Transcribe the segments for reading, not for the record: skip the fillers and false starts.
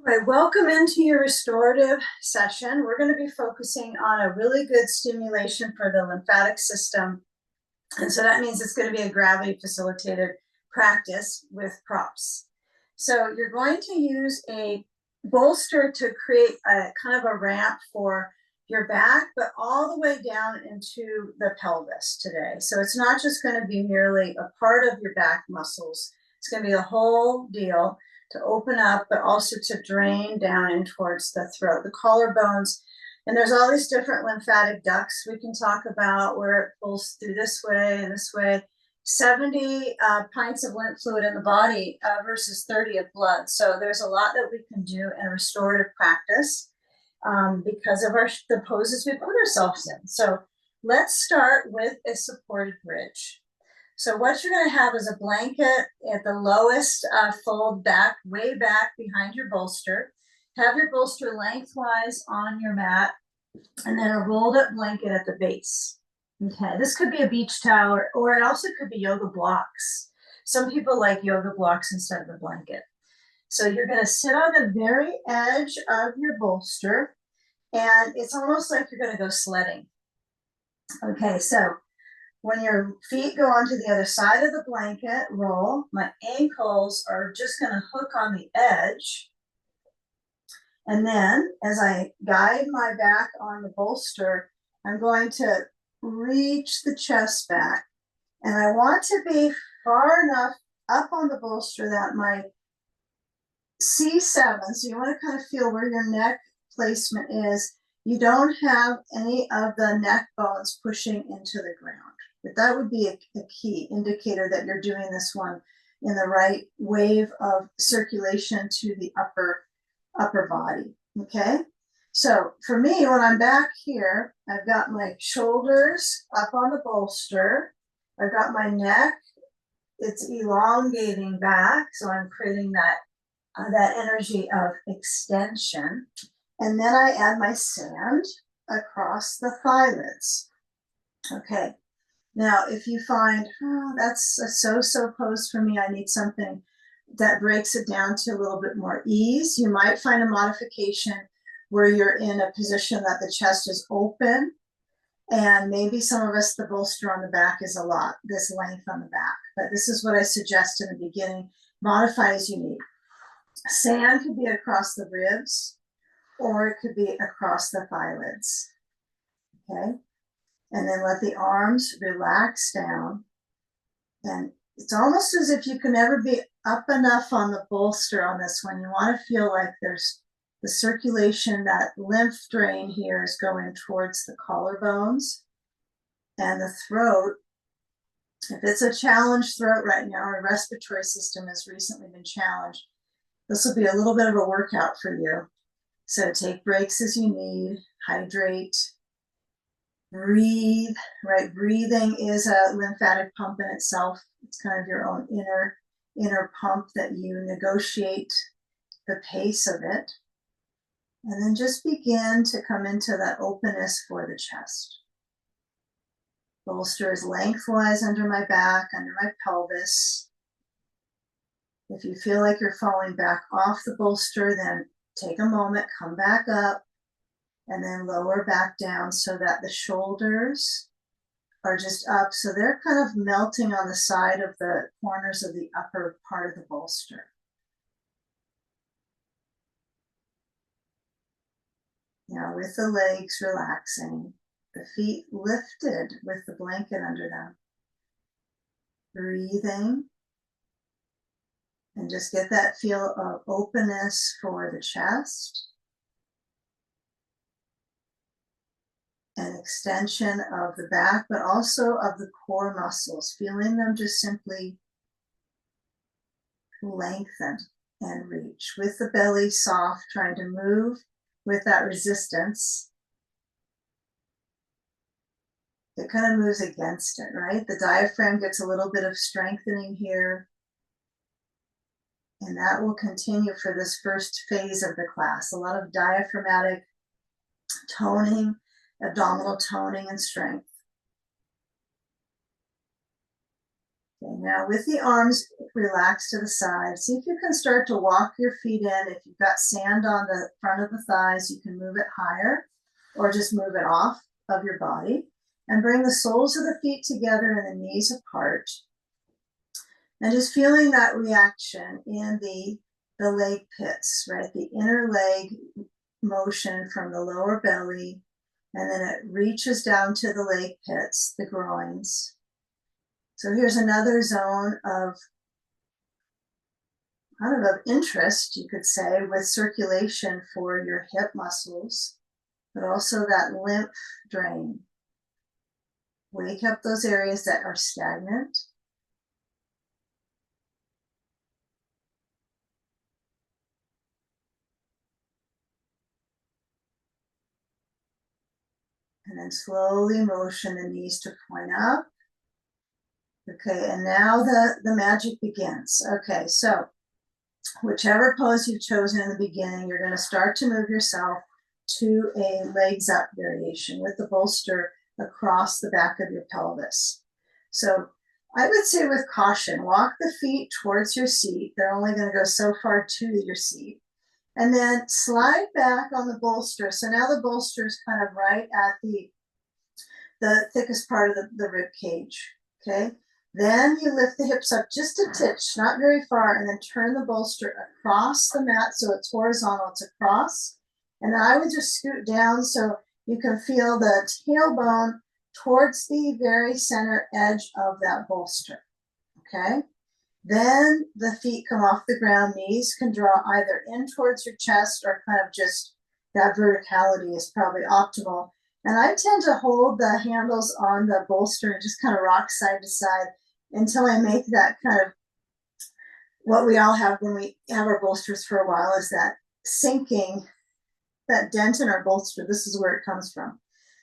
Right, welcome into your restorative session. We're going to be focusing on a really good stimulation for the lymphatic system. And so that means it's going to be a gravity facilitated practice with props. So you're going to use a bolster to create a kind of a ramp for your back, but all the way down into the pelvis today. So it's not just going to be merely a part of your back muscles. It's going to be the whole deal to open up, but also to drain down in towards the throat, the collarbones. And there's all these different lymphatic ducts we can talk about where it pulls through this way and this way. 70 pints of lymph fluid in the body versus 30 of blood. So there's a lot that we can do in a restorative practice because of the poses we put ourselves in. So let's start with a supported bridge. So what you're going to have is a blanket at the lowest fold back, way back behind your bolster. Have your bolster lengthwise on your mat, and then a rolled up blanket at the base. Okay, this could be a beach towel, or it also could be yoga blocks. Some people like yoga blocks instead of a blanket. So you're going to sit on the very edge of your bolster, and it's almost like you're going to go sledding. Okay, so when your feet go onto the other side of the blanket, roll. My ankles are just going to hook on the edge. And then as I guide my back on the bolster, I'm going to reach the chest back. And I want to be far enough up on the bolster that my C7, so you want to kind of feel where your neck placement is. You don't have any of the neck bones pushing into the ground. But that would be a key indicator that you're doing this one in the right wave of circulation to the upper body. Okay, so for me, when I'm back here, I've got my shoulders up on the bolster. I've got my neck, it's elongating back, so I'm creating that energy of extension. And then I add my sand across the thigh lids. Okay, now if you find, that's a so-so pose for me, I need something that breaks it down to a little bit more ease, you might find a modification where you're in a position that the chest is open, and maybe some of us, the bolster on the back is a lot, this length on the back. But this is what I suggest in the beginning. Modify as you need. Sand could be across the ribs, or it could be across the thigh lids. Okay, and then let the arms relax down. And it's almost as if you can never be up enough on the bolster on this one. You want to feel like there's the circulation, that lymph drain here is going towards the collarbones and the throat. If it's a challenged throat right now, our respiratory system has recently been challenged, this will be a little bit of a workout for you. So take breaks as you need, hydrate, breathe, right? Breathing is a lymphatic pump in itself. It's kind of your own inner pump that you negotiate the pace of it. And then just begin to come into that openness for the chest. Bolster is lengthwise under my back, under my pelvis. If you feel like you're falling back off the bolster, then take a moment, come back up, and then lower back down so that the shoulders are just up. So they're kind of melting on the side of the corners of the upper part of the bolster. Now with the legs relaxing, the feet lifted with the blanket under them. Breathing. And just get that feel of openness for the chest. An extension of the back, but also of the core muscles, feeling them just simply lengthen and reach with the belly soft, trying to move with that resistance. It kind of moves against it, right? The diaphragm gets a little bit of strengthening here. And that will continue for this first phase of the class. A lot of diaphragmatic toning, abdominal toning and strength. Okay, now with the arms relaxed to the side, see if you can start to walk your feet in. If you've got sand on the front of the thighs, you can move it higher or just move it off of your body and bring the soles of the feet together and the knees apart. And just feeling that reaction in the leg pits, right? The inner leg motion from the lower belly, and then it reaches down to the leg pits, the groins. So here's another zone of kind of interest, you could say, with circulation for your hip muscles, but also that lymph drain. Wake up those areas that are stagnant. And then slowly motion the knees to point up. Okay, and now the magic begins. Okay, so whichever pose you've chosen in the beginning, you're going to start to move yourself to a legs up variation with the bolster across the back of your pelvis. So I would say with caution, walk the feet towards your seat. They're only going to go so far to your seat. And then slide back on the bolster. So now the bolster is kind of right at the thickest part of the rib cage. Okay. Then you lift the hips up just a titch, not very far, and then turn the bolster across the mat so it's horizontal, it's across. And I would just scoot down so you can feel the tailbone towards the very center edge of that bolster. Okay. Then the feet come off the ground, knees can draw either in towards your chest or kind of just that verticality is probably optimal. And I tend to hold the handles on the bolster and just kind of rock side to side until I make that kind of what we all have when we have our bolsters for a while is that sinking, that dent in our bolster. This is where it comes from.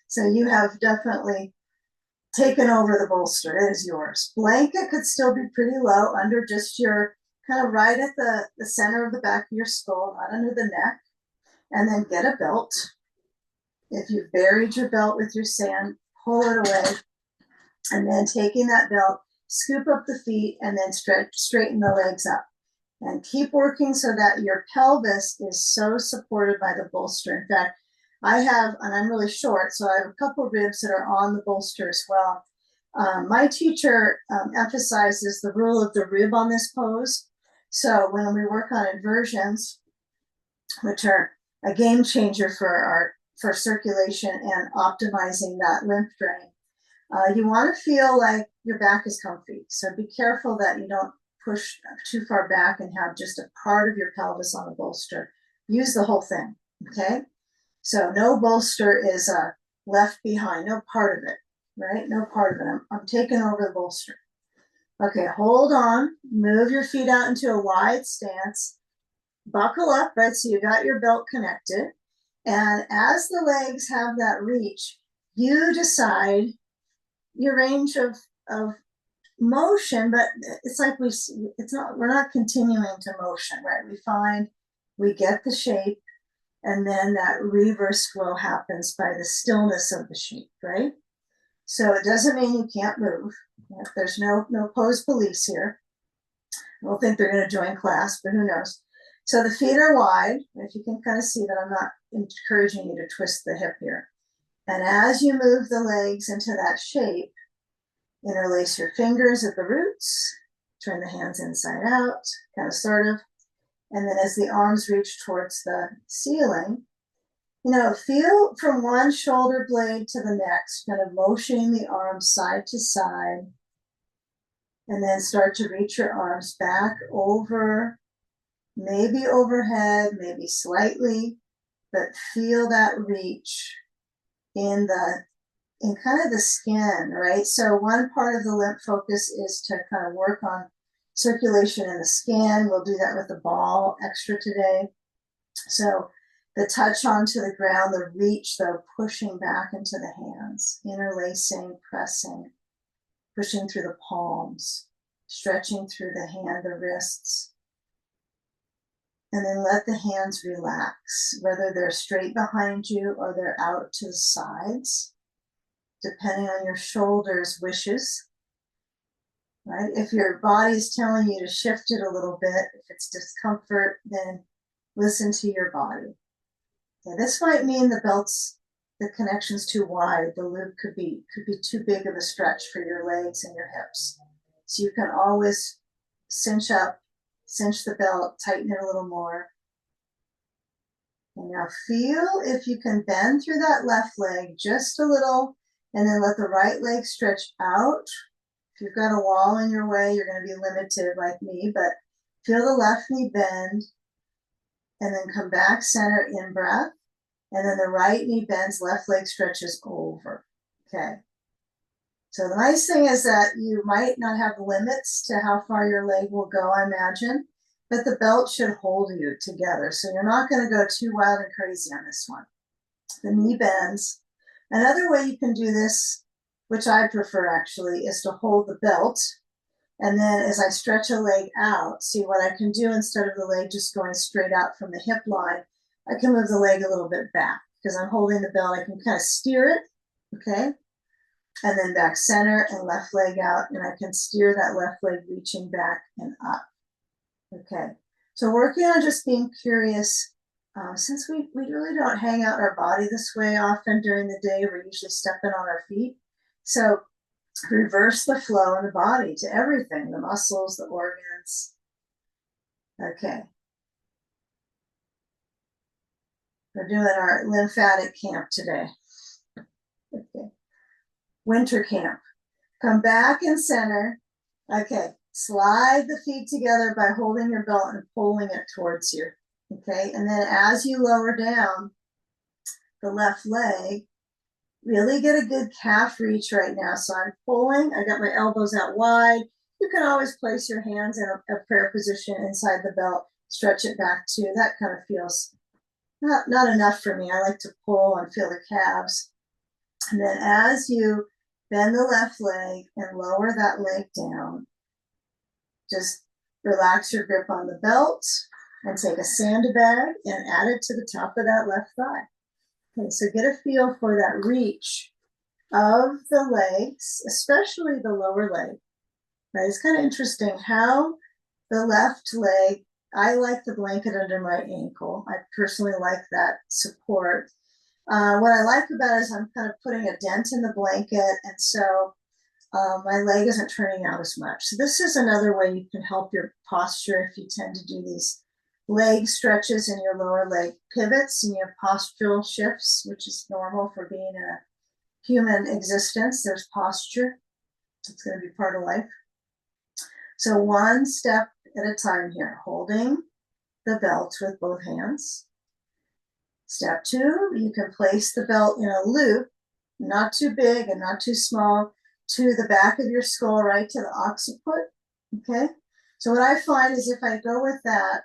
So you have definitely taken over the bolster. It is yours. Blanket could still be pretty low under just your kind of right at the center of the back of your skull, not under the neck. And then get a belt. If you've buried your belt with your sand, pull it away. And then taking that belt, scoop up the feet and then straighten the legs up. And keep working so that your pelvis is so supported by the bolster. In fact, I have, and I'm really short, so I have a couple of ribs that are on the bolster as well. My teacher emphasizes the rule of the rib on this pose. So when we work on inversions, which are a game changer for circulation and optimizing that lymph drain, you want to feel like your back is comfy. So be careful that you don't push too far back and have just a part of your pelvis on the bolster. Use the whole thing, okay? So no bolster is left behind, no part of it, right? No part of it. I'm taking over the bolster. Okay, hold on. Move your feet out into a wide stance. Buckle up, right? So you got your belt connected. And as the legs have that reach, you decide your range of motion, but it's like we're not continuing to motion, right? We get the shape, and then that reverse flow happens by the stillness of the shape, right? So it doesn't mean you can't move. There's no pose police here. I don't think they're going to join class, but who knows? So the feet are wide. If you can kind of see that I'm not encouraging you to twist the hip here. And as you move the legs into that shape, interlace your fingers at the roots, turn the hands inside out, kind of sort of. And then as the arms reach towards the ceiling, feel from one shoulder blade to the next, kind of motioning the arms side to side. And then start to reach your arms back over, maybe overhead, maybe slightly, but feel that reach in kind of the skin, right? So one part of the lymph focus is to kind of work on circulation in the skin. We'll do that with the ball extra today. So the touch onto the ground, the reach, the pushing back into the hands, interlacing, pressing, pushing through the palms, stretching through the hand, the wrists. And then let the hands relax, whether they're straight behind you or they're out to the sides, depending on your shoulders' wishes. right? If your body is telling you to shift it a little bit, if it's discomfort, then listen to your body. Okay, this might mean the connection's too wide. The loop could be too big of a stretch for your legs and your hips. So you can always cinch up, cinch the belt, tighten it a little more. And now feel if you can bend through that left leg just a little, and then let the right leg stretch out. If you've got a wall in your way, you're going to be limited like me, but feel the left knee bend, and then come back, center, in breath. And then the right knee bends, left leg stretches over. Okay. So the nice thing is that you might not have limits to how far your leg will go, I imagine, but the belt should hold you together. So you're not going to go too wild and crazy on this one. The knee bends. Another way you can do this, which I prefer actually, is to hold the belt. And then as I stretch a leg out, see what I can do instead of the leg just going straight out from the hip line. I can move the leg a little bit back because I'm holding the belt. I can kind of steer it, okay? And then back center and left leg out, and I can steer that left leg reaching back and up, okay? So working on just being curious, since we really don't hang out our body this way often during the day, we're usually stepping on our feet. So reverse the flow in the body to everything, the muscles, the organs, okay? We're doing our lymphatic camp today. Okay. Winter camp. Come back and center. Okay. Slide the feet together by holding your belt and pulling it towards you. Okay. And then as you lower down the left leg, really get a good calf reach right now. So I'm pulling. I got my elbows out wide. You can always place your hands in a prayer position inside the belt. Stretch it back too. That kind of feels not enough for me. I like to pull and feel the calves. And then as you bend the left leg and lower that leg down, just relax your grip on the belt and take a sandbag and add it to the top of that left thigh. Okay, so get a feel for that reach of the legs, especially the lower leg. Right? It's kind of interesting how the left leg, I like the blanket under my ankle. I personally like that support. What I like about it is I'm kind of putting a dent in the blanket, and so my leg isn't turning out as much. So this is another way you can help your posture if you tend to do these leg stretches in your lower leg pivots and you have postural shifts, which is normal for being in a human existence. There's posture. It's going to be part of life. So one step at a time here, holding the belt with both hands. Step two, you can place the belt in a loop, not too big and not too small, to the back of your skull, right to the occiput, okay? So what I find is if I go with that,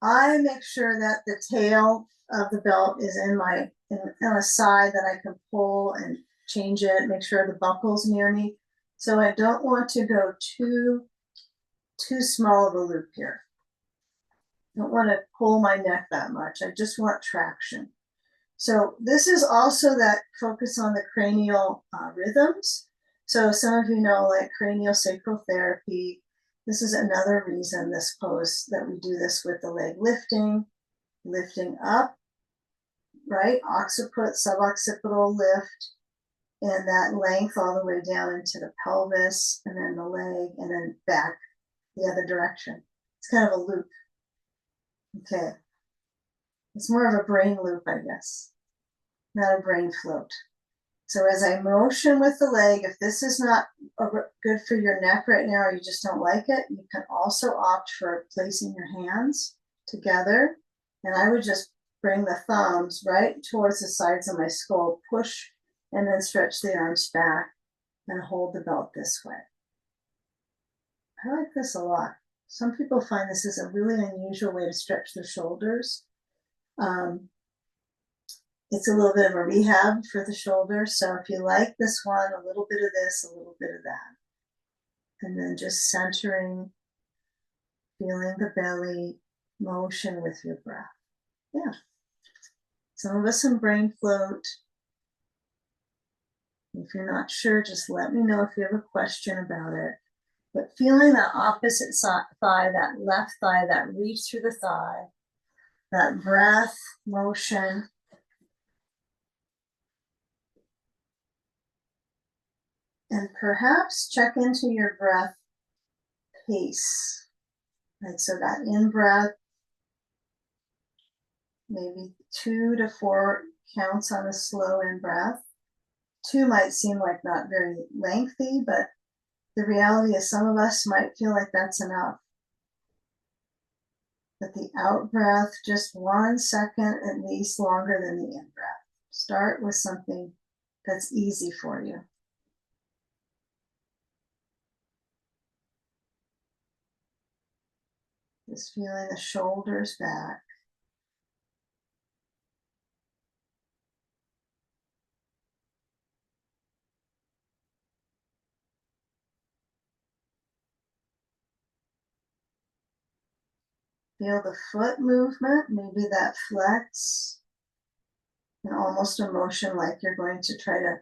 I make sure that the tail of the belt is on a side that I can pull and change it, make sure the buckle's near me. So I don't want to go too small of a loop here. I don't want to pull my neck that much. I just want traction. So this is also that focus on the cranial rhythms. So some of you know, like cranial sacral therapy, this is another reason this pose that we do this with the leg lifting up, right? Occiput, suboccipital lift, and that length all the way down into the pelvis, and then the leg, and then back the other direction. It's kind of a loop. Okay. It's more of a brain loop, I guess, not a brain float. So as I motion with the leg, if this is not good for your neck right now, or you just don't like it, you can also opt for placing your hands together. And I would just bring the thumbs right towards the sides of my skull, push, and then stretch the arms back and hold the belt this way. I like this a lot. Some people find this is a really unusual way to stretch their shoulders. It's a little bit of a rehab for the shoulder. So if you like this one, a little bit of this, a little bit of that. And then just centering, feeling the belly, motion with your breath. Yeah. Some of us in brain float. If you're not sure, just let me know if you have a question about it. But feeling that opposite thigh, that left thigh, that reach through the thigh, that breath, motion. And perhaps check into your breath pace. Right, so that in-breath, maybe 2 to 4 counts on a slow in-breath. 2 might seem like not very lengthy, but the reality is some of us might feel like that's enough. But the out-breath, just 1 second at least longer than the in-breath. Start with something that's easy for you. Just feeling the shoulders back. Feel the foot movement, maybe that flex, and almost a motion like you're going to try to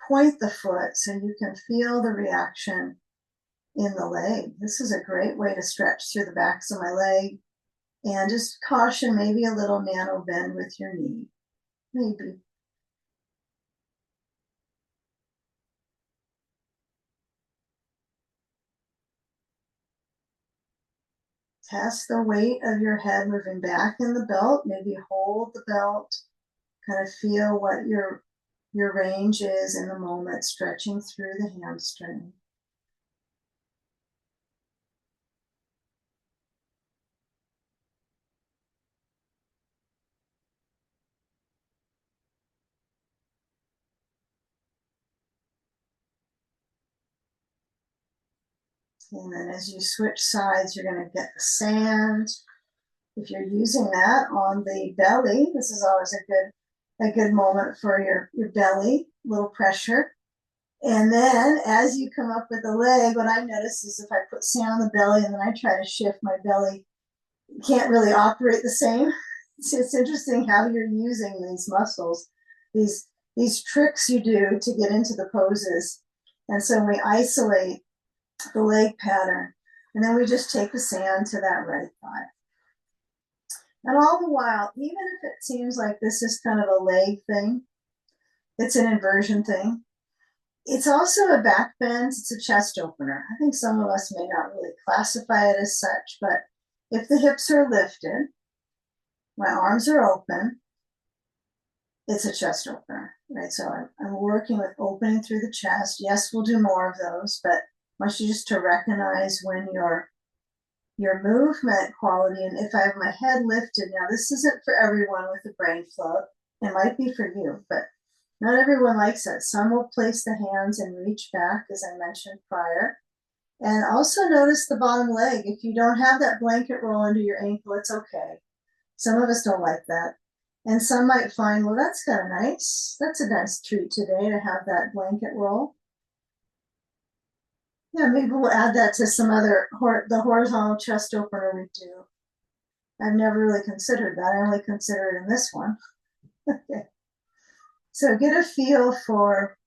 point the foot so you can feel the reaction in the leg. This is a great way to stretch through the backs of my leg. And just caution, maybe a little nano bend with your knee, maybe. Test the weight of your head moving back in the belt. Maybe hold the belt, kind of feel what your range is in the moment, stretching through the hamstring. And then as you switch sides, you're going to get the sand. If you're using that on the belly, this is always a good moment for your belly, little pressure. And then as you come up with the leg, what I notice is if I put sand on the belly and then I try to shift my belly, can't really operate the same. It's interesting how you're using these muscles, these tricks you do to get into the poses. And so we isolate the leg pattern, and then we just take the sand to that right thigh. And all the while, even if it seems like this is kind of a leg thing, it's an inversion thing. It's also a back bend, it's a chest opener. I think some of us may not really classify it as such, but if the hips are lifted, my arms are open, it's a chest opener, right? So I'm working with opening through the chest. Yes, we'll do more of those, but I want you just to recognize when your movement quality, and if I have my head lifted, now this isn't for everyone with the brain float. It might be for you, but not everyone likes it. Some will place the hands and reach back, as I mentioned prior. And also notice the bottom leg. If you don't have that blanket roll under your ankle, it's okay. Some of us don't like that. And some might find, well, that's kind of nice. That's a nice treat today to have that blanket roll. Yeah, maybe we'll add that to some other, the horizontal chest opener we do. I've never really considered that. I only consider it in this one. Okay. So get a feel for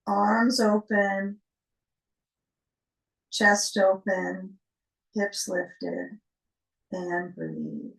arms open, chest open, hips lifted, and breathe.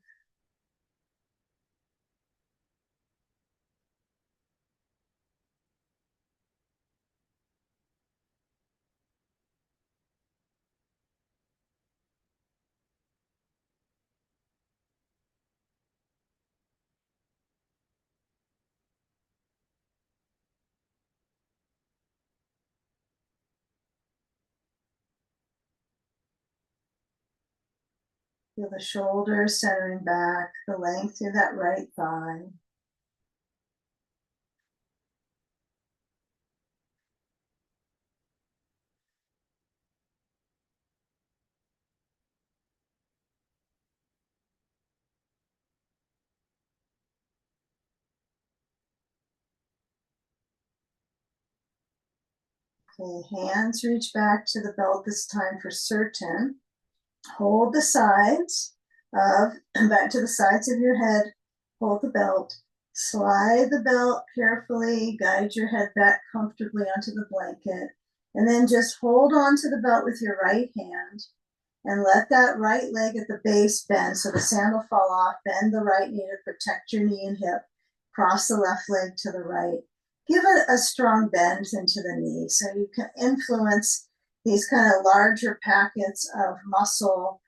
Feel the shoulders centering back, the length through that right thigh. Okay, hands reach back to the belt this time for certain. Hold the sides of, back to the sides of your head, hold the belt, Slide the belt carefully, guide your head back comfortably onto the blanket, and then just hold on to the belt with your right hand and let that right leg at the base bend so the sand will fall off. Bend the right knee to protect your knee and hip. Cross the left leg to the right. Give it a strong bend into the knee so you can influence these kind of larger packets of muscle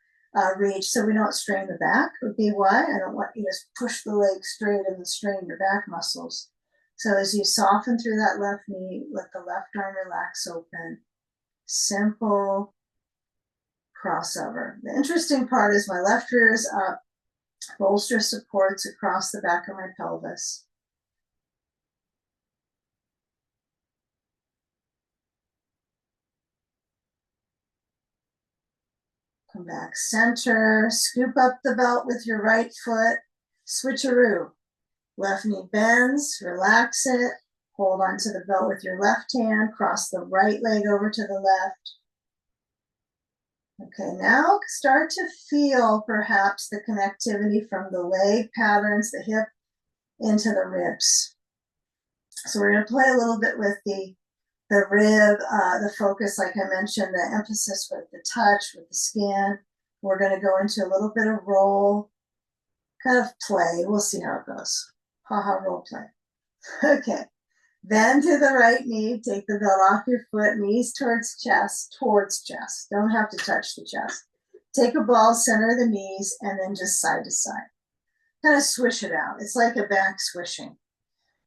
reach so we don't strain the back would be why. I don't want you to push the leg straight and then strain your back muscles. So as you soften through that left knee, let the left arm relax open. Simple crossover. The interesting part is my left rear is up, bolster supports across the back of my pelvis. Come back center, scoop up the belt with your right foot, switcheroo. Left knee bends, relax it, hold onto the belt with your left hand, cross the right leg over to the left. Okay, now start to feel perhaps the connectivity from the leg patterns, the hip into the ribs. So we're going to play a little bit with the rib, the focus, like I mentioned, the emphasis with the touch, with the skin. We're going to go into a little bit of roll, kind of play. We'll see how it goes. Ha-ha, role play. Okay. Bend to the right knee, take the belt off your foot, knees towards chest. Don't have to touch the chest. Take a ball, center the knees, and then just side to side. Kind of swish it out. It's like a back swishing.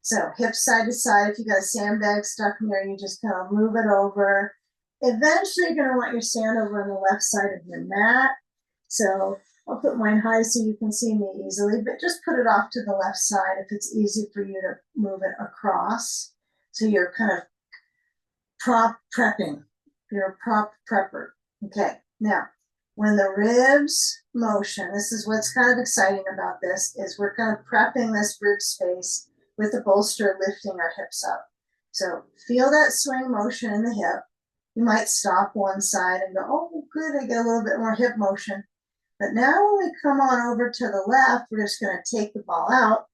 So hips side to side. If you got a sandbag stuck in there, you just kind of move it over. Eventually, you're going to want your sand over on the left side of your mat. So I'll put mine high so you can see me easily, but just put it off to the left side if it's easy for you to move it across. So you're kind of prop prepping. You're a prop prepper. Okay, now when the ribs motion, this is what's kind of exciting about this, is we're kind of prepping this rib space with the bolster lifting our hips up. So feel that swing motion in the hip. You might stop one side and go, oh, good, I get a little bit more hip motion. But now when we come on over to the left, we're just going to take the ball out.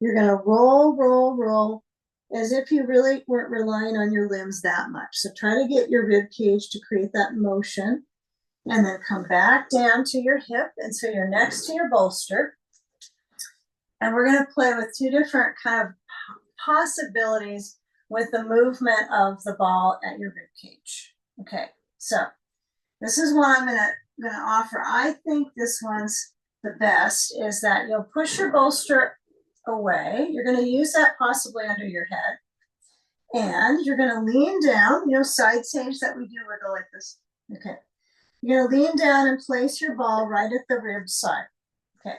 You're going to roll, roll, roll, as if you really weren't relying on your limbs that much. So try to get your rib cage to create that motion, and then come back down to your hip. And so you're next to your bolster. And we're going to play with two different kind of possibilities with the movement of the ball at your rib cage. Okay, so this is one I'm going to offer. I think this one's the best, is that you'll push your bolster away. You're going to use that possibly under your head. And you're going to lean down, side sage that we do, we go like this. Okay. You're going to lean down and place your ball right at the rib side. Okay,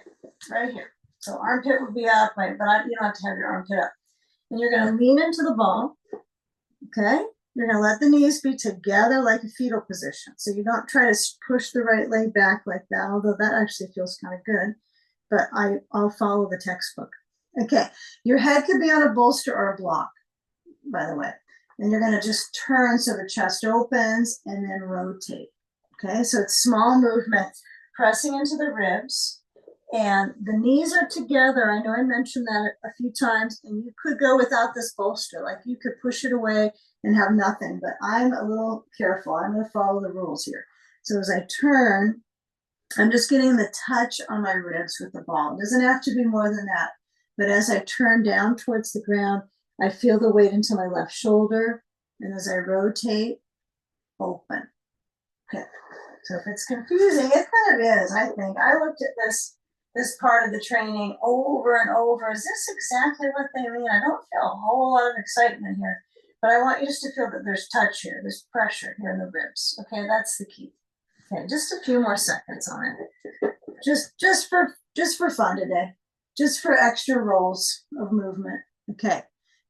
right here. So armpit would be up, right, but you don't have to have your armpit up. And you're going to lean into the ball. Okay. You're going to let the knees be together like a fetal position. So you don't try to push the right leg back like that, although that actually feels kind of good. But I'll follow the textbook. Okay. Your head could be on a bolster or a block, by the way. And you're going to just turn so the chest opens and then rotate. Okay. So it's small movement, pressing into the ribs. And the knees are together. I know I mentioned that a few times. And you could go without this bolster. Like you could push it away and have nothing, but I'm a little careful. I'm going to follow the rules here. So as I turn, I'm just getting the touch on my ribs with the ball. It doesn't have to be more than that. But as I turn down towards the ground, I feel the weight into my left shoulder. And as I rotate, open. Okay. So if it's confusing, it kind of is, I think. I looked at this part of the training over and over. Is this exactly what they mean? I don't feel a whole lot of excitement here. But I want you just to feel that there's touch here, there's pressure here in the ribs. Okay, that's the key. Okay, just a few more seconds on it. Just for fun today. Just for extra rolls of movement. Okay.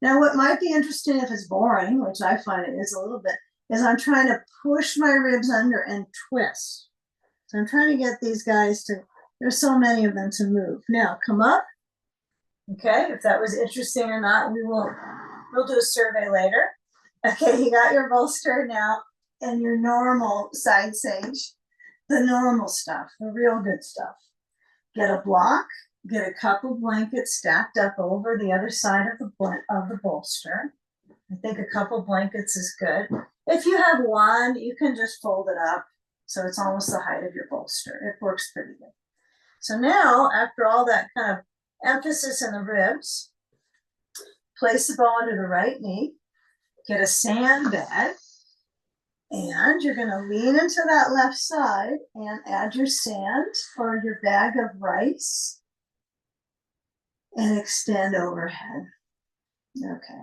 Now what might be interesting if it's boring, which I find it is a little bit, is I'm trying to push my ribs under and twist. So I'm trying to get these guys to, there's so many of them to move. Now come up. Okay, if that was interesting or not, we'll do a survey later. Okay, you got your bolster now and your normal side sage, the normal stuff, the real good stuff. Get a block, Get a couple blankets stacked up over the other side of the bolster. I think a couple blankets is good. If you have one, you can just fold it up so it's almost the height of your bolster. It works pretty good. So now, after all that kind of emphasis in the ribs, place the ball under the right knee, get a sand bed, and you're going to lean into that left side and add your sand or your bag of rice and extend overhead. Okay.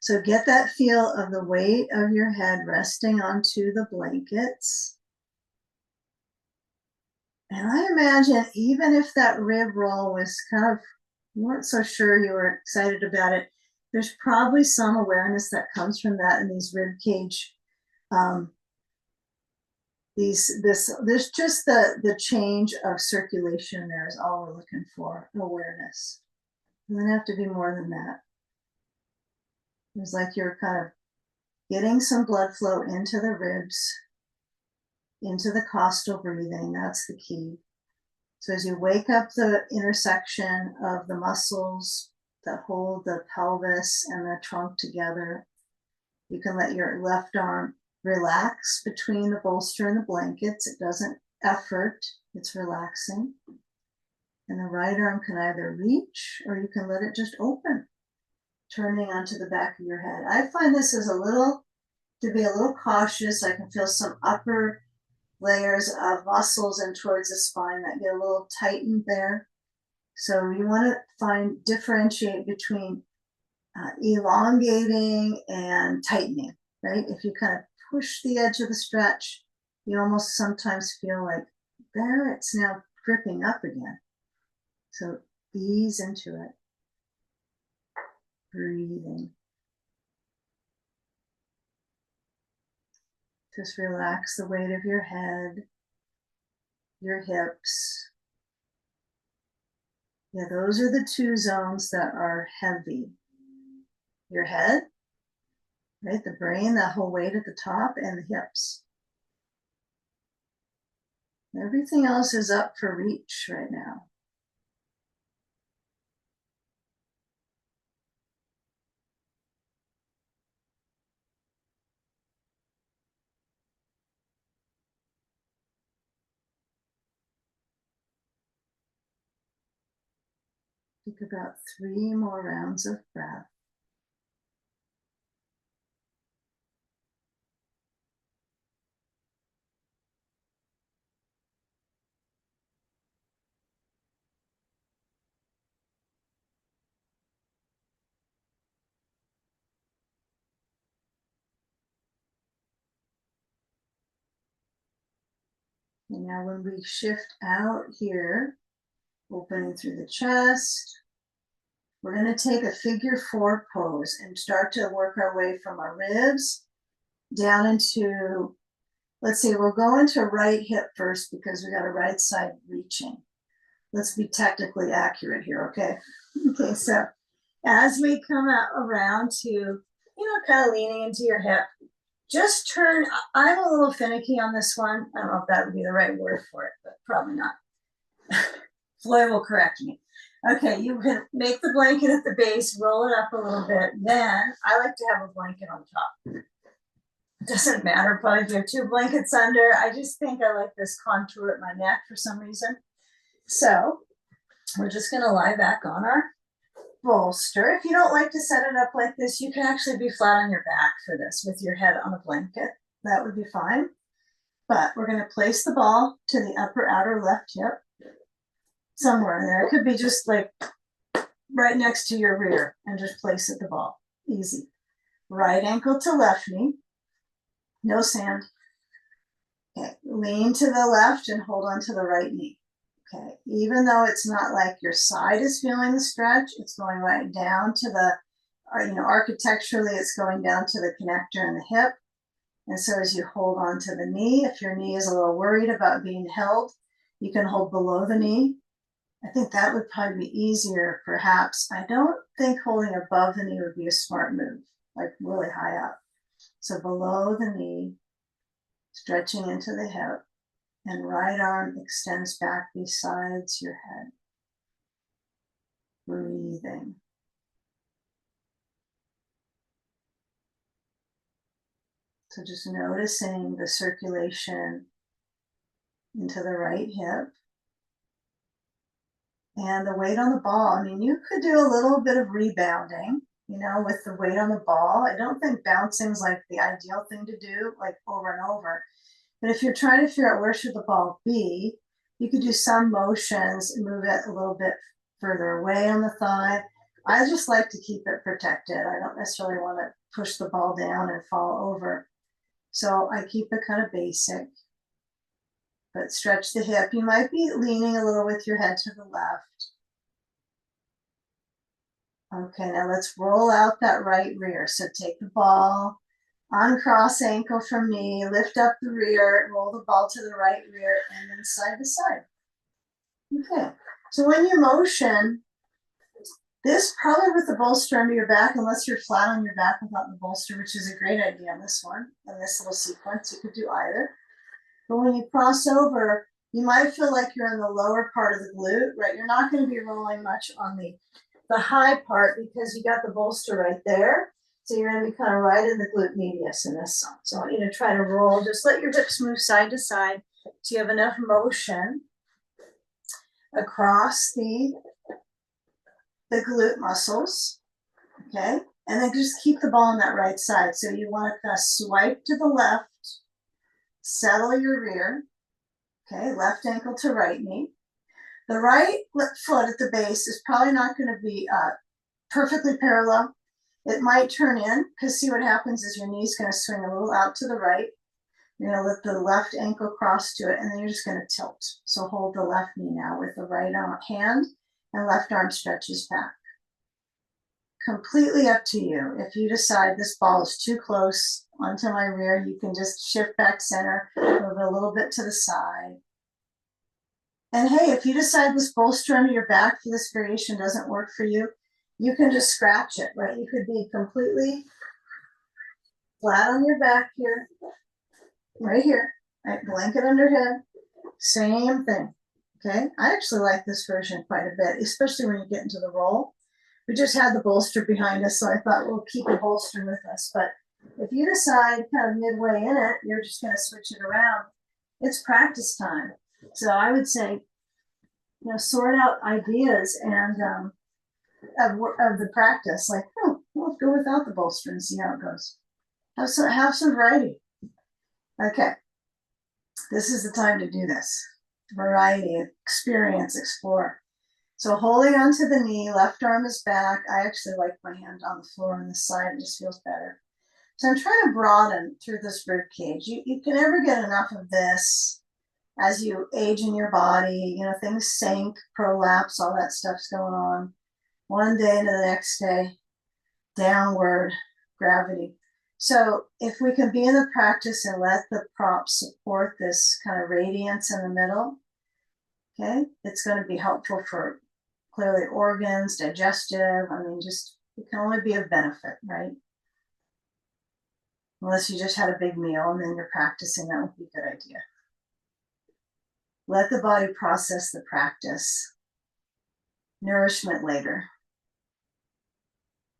So get that feel of the weight of your head resting onto the blankets. And I imagine even if that rib roll was kind of, you weren't so sure you were excited about it, there's probably some awareness that comes from that in these rib cage. There's just the change of circulation there is all we're looking for, awareness. It doesn't have to be more than that. It's like you're kind of getting some blood flow into the ribs, into the costal breathing. That's the key. So as you wake up the intersection of the muscles that hold the pelvis and the trunk together, you can let your left arm relax between the bolster and the blankets. It doesn't effort, it's relaxing. And the right arm can either reach or you can let it just open, turning onto the back of your head. I find this is to be a little cautious. I can feel some upper layers of muscles and towards the spine that get a little tightened there. So you want to differentiate between elongating and tightening, right? If you kind of push the edge of the stretch, you almost sometimes feel like there it's now gripping up again. So ease into it. Breathing. Just relax the weight of your head, your hips. Yeah, those are the two zones that are heavy. Your head, right? The brain, that whole weight at the top, and the hips. Everything else is up for reach right now. Take about 3 more rounds of breath. And now when we shift out here, opening through the chest, we're going to take a figure 4 pose and start to work our way from our ribs down into, let's see, we'll go into right hip first because we got a right side reaching. Let's be technically accurate here, okay? Okay, so as we come out around to, kind of leaning into your hip, just turn. I'm a little finicky on this one. I don't know if that would be the right word for it, but probably not. Floyd will correct me. Okay, you can make the blanket at the base, roll it up a little bit. Then I like to have a blanket on top. It doesn't matter, probably if you have 2 blankets under. I just think I like this contour at my neck for some reason. So we're just going to lie back on our bolster. If you don't like to set it up like this, you can actually be flat on your back for this with your head on a blanket. That would be fine. But we're going to place the ball to the upper outer left hip, somewhere in there. It could be just like right next to your rear, and just place it the ball. Easy. Right ankle to left knee. No sand. Okay. Lean to the left and hold on to the right knee. Okay, even though it's not like your side is feeling the stretch, it's going right down to the, architecturally, it's going down to the connector and the hip. And so as you hold on to the knee, if your knee is a little worried about being held, you can hold below the knee. I think that would probably be easier, perhaps. I don't think holding above the knee would be a smart move, like really high up. So below the knee, stretching into the hip. And right arm extends back besides your head. Breathing. So just noticing the circulation into the right hip. And the weight on the ball. I mean, you could do a little bit of rebounding, you know, with the weight on the ball. I don't think bouncing's like the ideal thing to do, like over and over. But if you're trying to figure out where should the ball be, you could do some motions and move it a little bit further away on the thigh. I just like to keep it protected. I don't necessarily want to push the ball down and fall over. So I keep it kind of basic, but stretch the hip. You might be leaning a little with your head to the left. Okay, now let's roll out that right rear. So take the ball, uncross ankle from knee, lift up the rear, roll the ball to the right rear, and then side to side. Okay, so when you motion, this probably with the bolster under your back, unless you're flat on your back without the bolster, which is a great idea on this one, in this little sequence, you could do either. But when you cross over, you might feel like you're in the lower part of the glute, right? You're not going to be rolling much on the high part because you got the bolster right there. So you're going to be kind of right in the glute medius in this zone. So I want you to try to roll. Just let your hips move side to side so you have enough motion across the glute muscles. Okay. And then just keep the ball on that right side. So you want to kind of swipe to the left, settle your rear. Okay. Left ankle to right knee. The right foot at the base is probably not going to be perfectly parallel. It might turn in, because see what happens is your knee's going to swing a little out to the right. You're going to let the left ankle cross to it, and then you're just going to tilt. So hold the left knee now with the right hand, and left arm stretches back. Completely up to you. If you decide this ball is too close onto my rear, you can just shift back center, move it a little bit to the side. And hey, if you decide this bolster under your back for this variation doesn't work for you, you can just scratch it, right? You could be completely flat on your back here, right here, right? Blanket under head, same thing, okay? I actually like this version quite a bit, especially when you get into the roll. We just had the bolster behind us, so I thought we'll keep a bolster with us. But if you decide kind of midway in it, you're just going to switch it around, it's practice time. So I would say, you know, sort out ideas and of the practice. Like, oh, we'll go without the bolster and see how it goes. Have some variety. Okay, this is the time to do this. Variety, experience, explore. So holding onto the knee, left arm is back. I actually like my hand on the floor on this side. It just feels better. So I'm trying to broaden through this rib cage. You can never get enough of this. As you age in your body, you know, things sink, prolapse, all that stuff's going on. One day to the next day, downward gravity. So if we can be in the practice and let the props support this kind of radiance in the middle, okay, it's going to be helpful for clearly organs, digestive. I mean, just it can only be of benefit, right? Unless you just had a big meal and then you're practicing, that would be a good idea. Let the body process the practice. Nourishment later.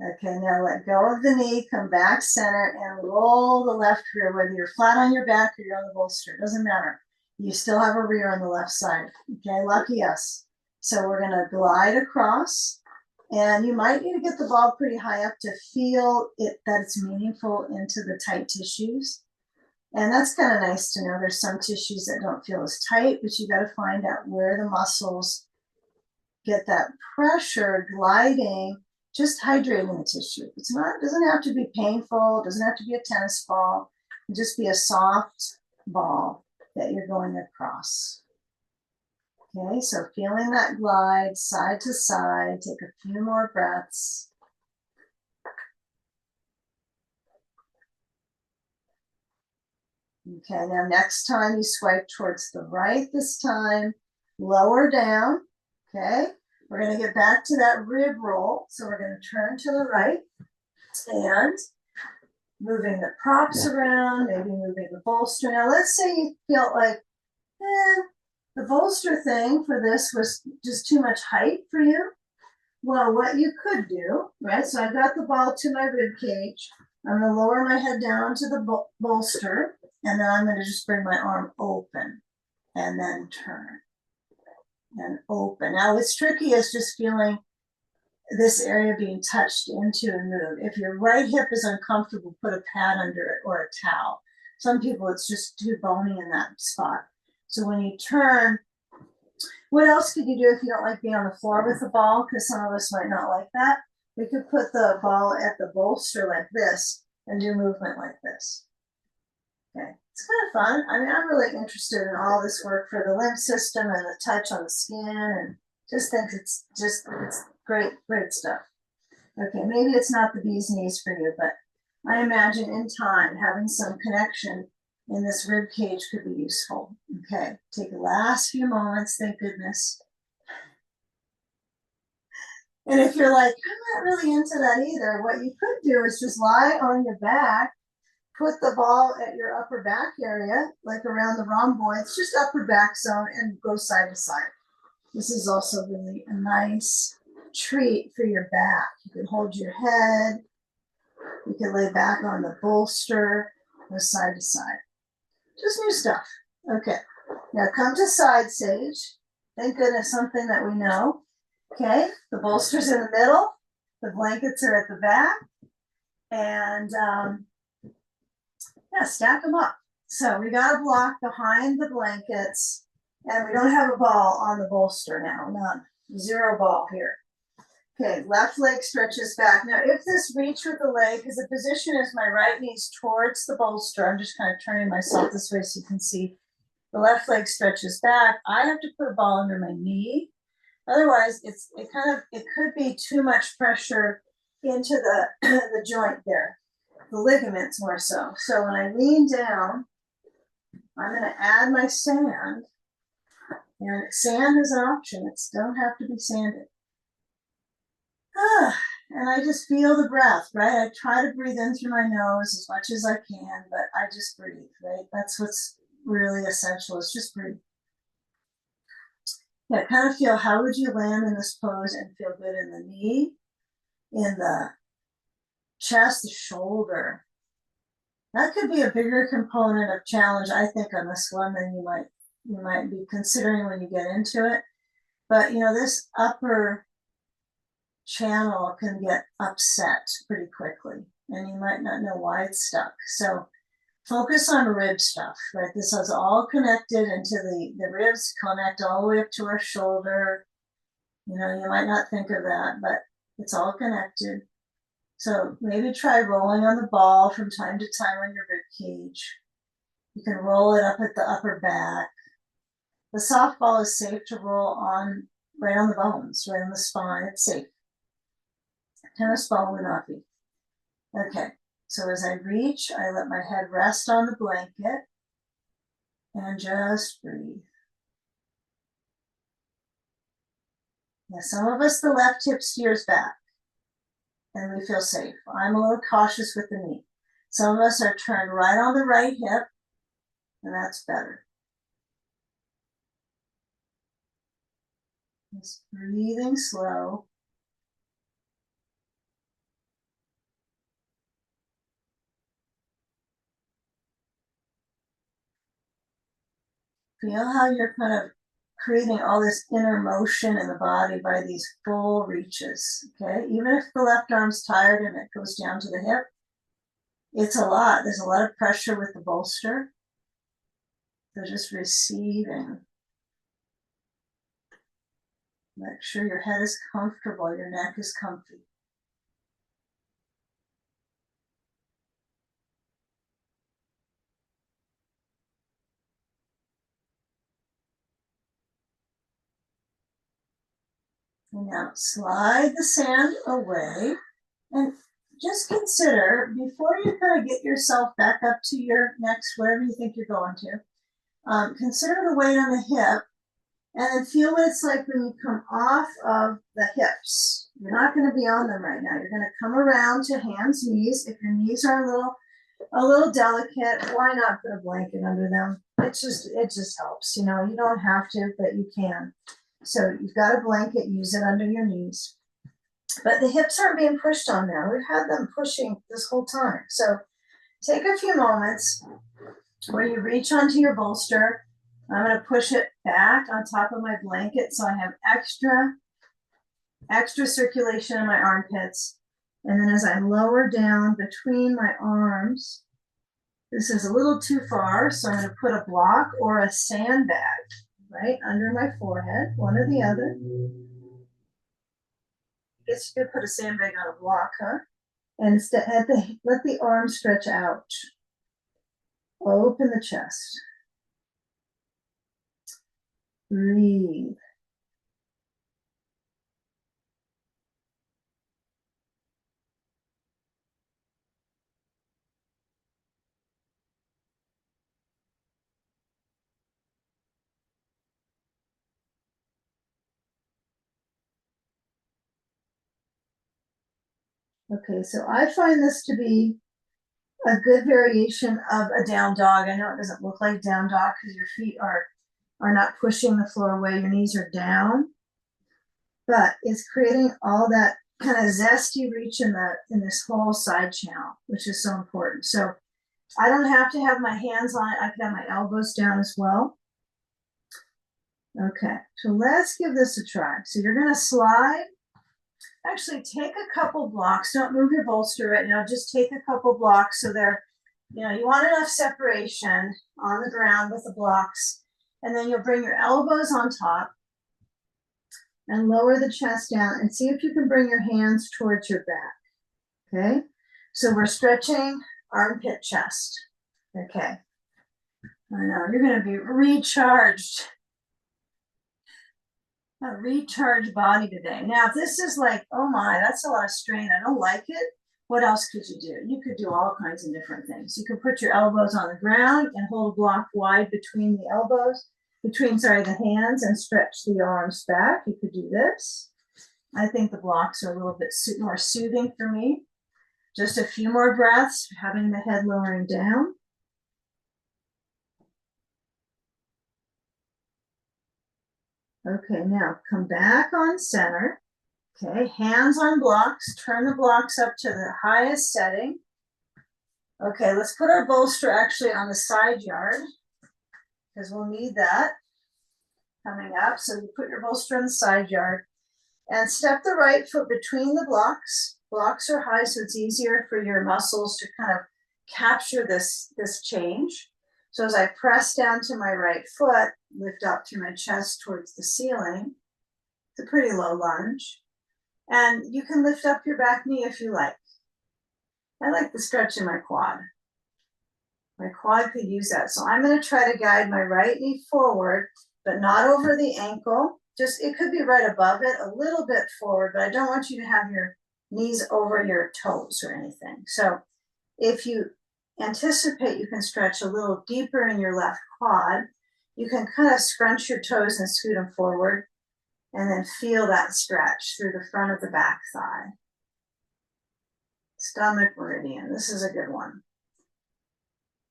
Okay, now let go of the knee, come back center, and roll the left rear, whether you're flat on your back or you're on the bolster. It doesn't matter. You still have a rear on the left side. Okay, lucky us. So we're going to glide across, and you might need to get the ball pretty high up to feel it that it's meaningful into the tight tissues. And that's kind of nice to know. There's some tissues that don't feel as tight, but you got to find out where the muscles get that pressure gliding, just hydrating the tissue. It's not, it doesn't have to be painful. It doesn't have to be a tennis ball. It can just be a soft ball that you're going across. Okay, so feeling that glide side to side, take a few more breaths. Okay, now next time you swipe towards the right this time, lower down, okay? We're gonna get back to that rib roll. So we're gonna turn to the right and moving the props around, maybe moving the bolster. Now let's say you feel like The bolster thing for this was just too much height for you. Well, what you could do, right? So I got the ball to my rib cage. I'm going to lower my head down to the bolster, and then I'm going to just bring my arm open and then turn and open. Now, what's tricky is just feeling this area being touched into and moved. If your right hip is uncomfortable, put a pad under it or a towel. Some people, it's just too bony in that spot. So when you turn, what else could you do if you don't like being on the floor with the ball? Because some of us might not like that. We could put the ball at the bolster like this and do movement like this. Okay, it's kind of fun. I mean, I'm really interested in all this work for the lymph system and the touch on the skin, and just think it's great stuff. Okay, maybe it's not the bee's knees for you, but I imagine in time having some connection in this rib cage could be useful. Okay, take the last few moments, thank goodness. And if you're like, I'm not really into that either, what you could do is just lie on your back, put the ball at your upper back area, like around the rhomboids, just upper back zone, and go side to side. This is also really a nice treat for your back. You can hold your head, you can lay back on the bolster, go side to side. Just new stuff. Okay, now come to side sage. Thank goodness, something that we know. Okay, the bolster's in the middle, the blankets are at the back, and yeah, stack them up. So we got a block behind the blankets, and we don't have a ball on the bolster now, none. Zero ball here. Okay, left leg stretches back. Now, if this reach with the leg, because the position is my right knee's towards the bolster, I'm just kind of turning myself this way so you can see the left leg stretches back. I have to put a ball under my knee. Otherwise, it could be too much pressure into the joint there, the ligaments more so. So when I lean down, I'm going to add my sand, and sand is an option. It don't have to be sanded. And I just feel the breath, right? I try to breathe in through my nose as much as I can, but I just breathe, right? That's what's really essential, is just breathe. Yeah, kind of feel, how would you land in this pose and feel good in the knee, in the chest, the shoulder. That could be a bigger component of challenge, I think, on this one than you might be considering when you get into it. But this upper channel can get upset pretty quickly, and you might not know why it's stuck. So focus on rib stuff, right? This is all connected into the ribs, connect all the way up to our shoulder. You might not think of that, but it's all connected. So maybe try rolling on the ball from time to time on your rib cage. You can roll it up at the upper back. The softball is safe to roll on right on the bones, right on the spine. It's safe. Tennis ball would not be. Okay, so as I reach, I let my head rest on the blanket and just breathe. Now, some of us, the left hip steers back and we feel safe. I'm a little cautious with the knee. Some of us are turned right on the right hip, and that's better. Just breathing slow. Feel how you're kind of creating all this inner motion in the body by these full reaches, okay? Even if the left arm's tired and it goes down to the hip, it's a lot. There's a lot of pressure with the bolster. So just receiving. Make sure your head is comfortable, your neck is comfy. And now slide the sand away, and just consider, before you kind of get yourself back up to your next, wherever you think you're going to, consider the weight on the hip, and then feel what it's like when you come off of the hips. You're not going to be on them right now. You're going to come around to hands, knees. If your knees are a little delicate, why not put a blanket under them? it just helps, you know, you don't have to, but you can. So you've got a blanket, use it under your knees. But the hips aren't being pushed on now. We've had them pushing this whole time. So take a few moments where you reach onto your bolster. I'm going to push it back on top of my blanket so I have extra circulation in my armpits. And then as I lower down between my arms, this is a little too far, so I'm going to put a block or a sandbag right under my forehead, one or the other. I guess you could put a sandbag on a block, huh? And let the arms stretch out. Open the chest. Breathe. Okay, so I find this to be a good variation of a down dog. I know it doesn't look like down dog because your feet are not pushing the floor away, your knees are down, but it's creating all that kind of zesty reach in this whole side channel, which is so important. So I don't have to have my hands on it. I can have my elbows down as well. Okay, so let's give this a try. So you're going to slide. Actually, take a couple blocks. Don't move your bolster right now. Just take a couple blocks so they're, you know, you want enough separation on the ground with the blocks. And then you'll bring your elbows on top and lower the chest down and see if you can bring your hands towards your back. Okay, so we're stretching armpit chest. Okay, I know you're going to be recharged. A recharged body today. Now, if this is like, oh my, that's a lot of strain, I don't like it, what else could you do? You could do all kinds of different things. You could put your elbows on the ground and hold a block wide between the elbows, the hands, and stretch the arms back. You could do this. I think the blocks are a little bit more soothing for me. Just a few more breaths, having the head lowering down. Okay, now come back on center. Okay, hands on blocks, turn the blocks up to the highest setting. Okay, let's put our bolster actually on the side yard because we'll need that coming up. So you put your bolster on the side yard and step the right foot between the blocks. Blocks are high, so it's easier for your muscles to kind of capture this change. So as I press down to my right foot, lift up through my chest towards the ceiling. It's a pretty low lunge. And you can lift up your back knee if you like. I like the stretch in my quad. My quad could use that. So I'm going to try to guide my right knee forward, but not over the ankle. Just, it could be right above it, a little bit forward, but I don't want you to have your knees over your toes or anything. So if you anticipate you can stretch a little deeper in your left quad, you can kind of scrunch your toes and scoot them forward and then feel that stretch through the front of the back thigh. Stomach meridian, this is a good one.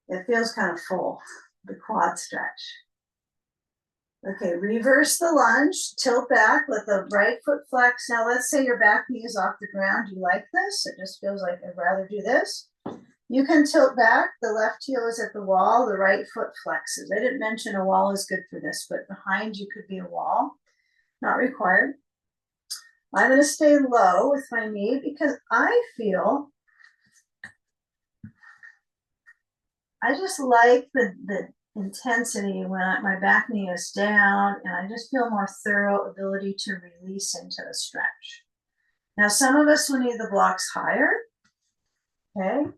It feels kind of full, the quad stretch. Okay, reverse the lunge, tilt back, let the right foot flex. Now let's say your back knee is off the ground. Do you like this? It just feels like I'd rather do this. You can tilt back, the left heel is at the wall, the right foot flexes. I didn't mention a wall is good for this, but behind you could be a wall, not required. I'm going to stay low with my knee because I just like the intensity when my back knee is down, and I just feel more thorough ability to release into the stretch. Now, some of us will need the blocks higher, okay?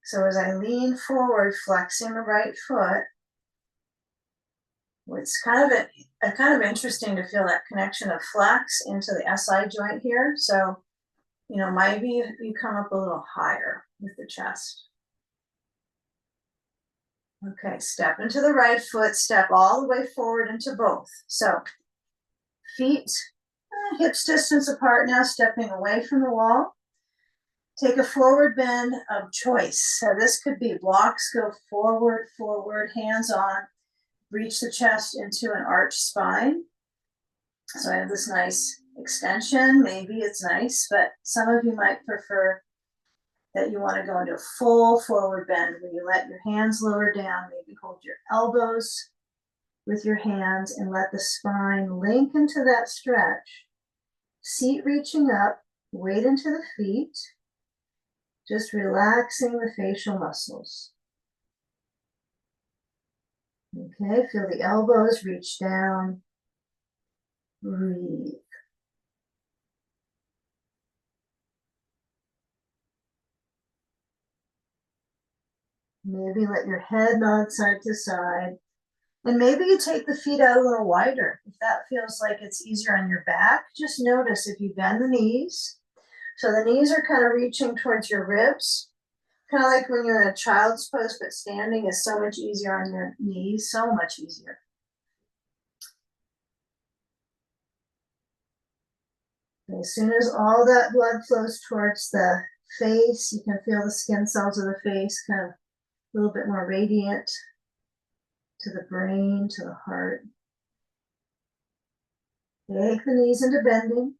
So as I lean forward, flexing the right foot, it's kind of interesting to feel that connection of flex into the SI joint here. So, you know, maybe you come up a little higher with the chest. Okay, step into the right foot, step all the way forward into both. So feet hips distance apart now, stepping away from the wall. Take a forward bend of choice. So this could be blocks go forward, forward, hands on, reach the chest into an arched spine. So I have this nice extension. Maybe it's nice, but some of you might prefer that you want to go into a full forward bend where you let your hands lower down, maybe hold your elbows with your hands and let the spine link into that stretch. Seat reaching up, weight into the feet, just relaxing the facial muscles. Okay, feel the elbows reach down, breathe. Maybe let your head nod side to side. And maybe you take the feet out a little wider. If that feels like it's easier on your back, just notice if you bend the knees. So the knees are kind of reaching towards your ribs. Kind of like when you're in a child's pose, but standing is so much easier on your knees, so much easier. As soon as all that blood flows towards the face, you can feel the skin cells of the face kind of a little bit more radiant to the brain, to the heart. Take the knees into bending.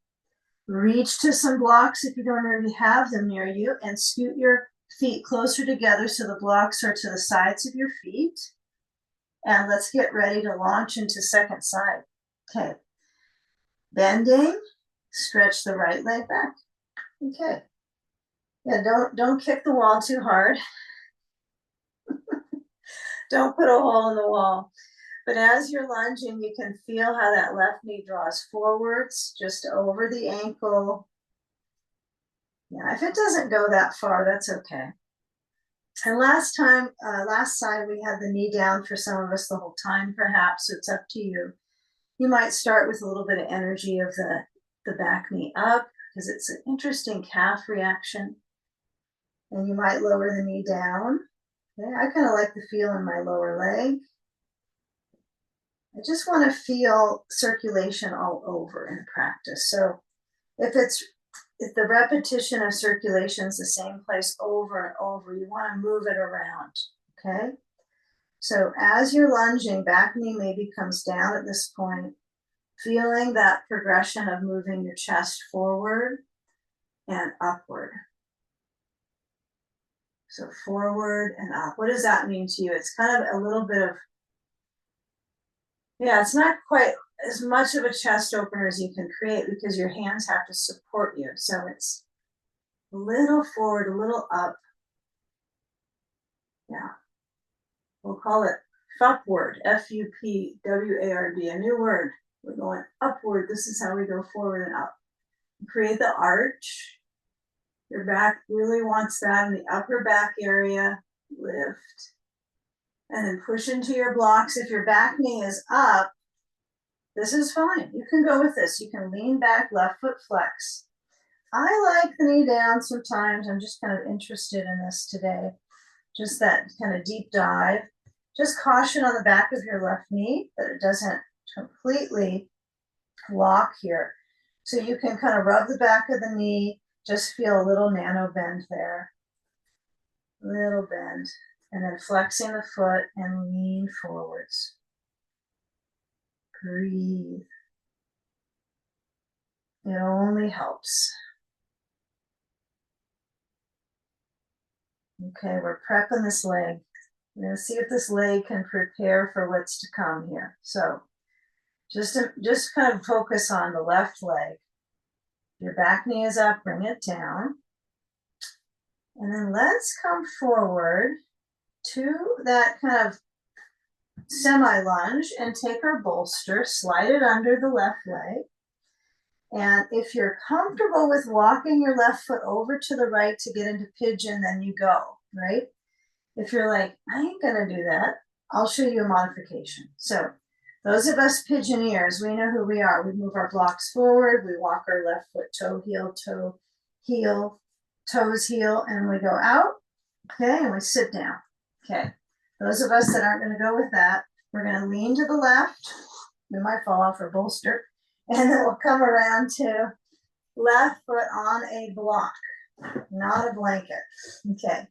Reach to some blocks if you don't already have them near you, and scoot your feet closer together so the blocks are to the sides of your feet. And let's get ready to launch into second side. Okay. Bending, stretch the right leg back. Okay. Yeah, don't kick the wall too hard. Don't put a hole in the wall. But as you're lunging, you can feel how that left knee draws forwards, just over the ankle. Yeah, if it doesn't go that far, that's okay. And last side, we had the knee down for some of us the whole time, perhaps. So it's up to you. You might start with a little bit of energy of the back knee up, because it's an interesting calf reaction. And you might lower the knee down. Okay, I kind of like the feel in my lower leg. I just want to feel circulation all over in practice. So if the repetition of circulation is the same place over and over, you want to move it around, okay? So as you're lunging, back knee maybe comes down at this point, feeling that progression of moving your chest forward and upward. So forward and up. What does that mean to you? It's kind of a little bit of, yeah, it's not quite as much of a chest opener as you can create because your hands have to support you. So it's a little forward, a little up. Yeah. We'll call it Fupward, F-U-P-W-A-R-D, a new word. We're going upward. This is how we go forward and up. Create the arch. Your back really wants that in the upper back area. Lift. And then push into your blocks. If your back knee is up, this is fine. You can go with this. You can lean back, left foot flex. I like the knee down sometimes. I'm just kind of interested in this today. Just that kind of deep dive. Just caution on the back of your left knee that it doesn't completely lock here. So you can kind of rub the back of the knee, just feel a little nano bend there. Little bend. And then flexing the foot and lean forwards. Breathe. It only helps. Okay, we're prepping this leg. We're going to see if this leg can prepare for what's to come here. So just kind of focus on the left leg. Your back knee is up, bring it down. And then let's come forward to that kind of semi-lunge and take our bolster, slide it under the left leg. And if you're comfortable with walking your left foot over to the right to get into pigeon, then you go, right? If you're like, I ain't gonna do that, I'll show you a modification. So those of us pigeoneers, we know who we are. We move our blocks forward, we walk our left foot toe, heel, toes, heel, and we go out, okay, and we sit down, okay. Those of us that aren't gonna go with that, we're gonna lean to the left, we might fall off our bolster, and then we'll come around to left foot on a block. not a blanket. Okay,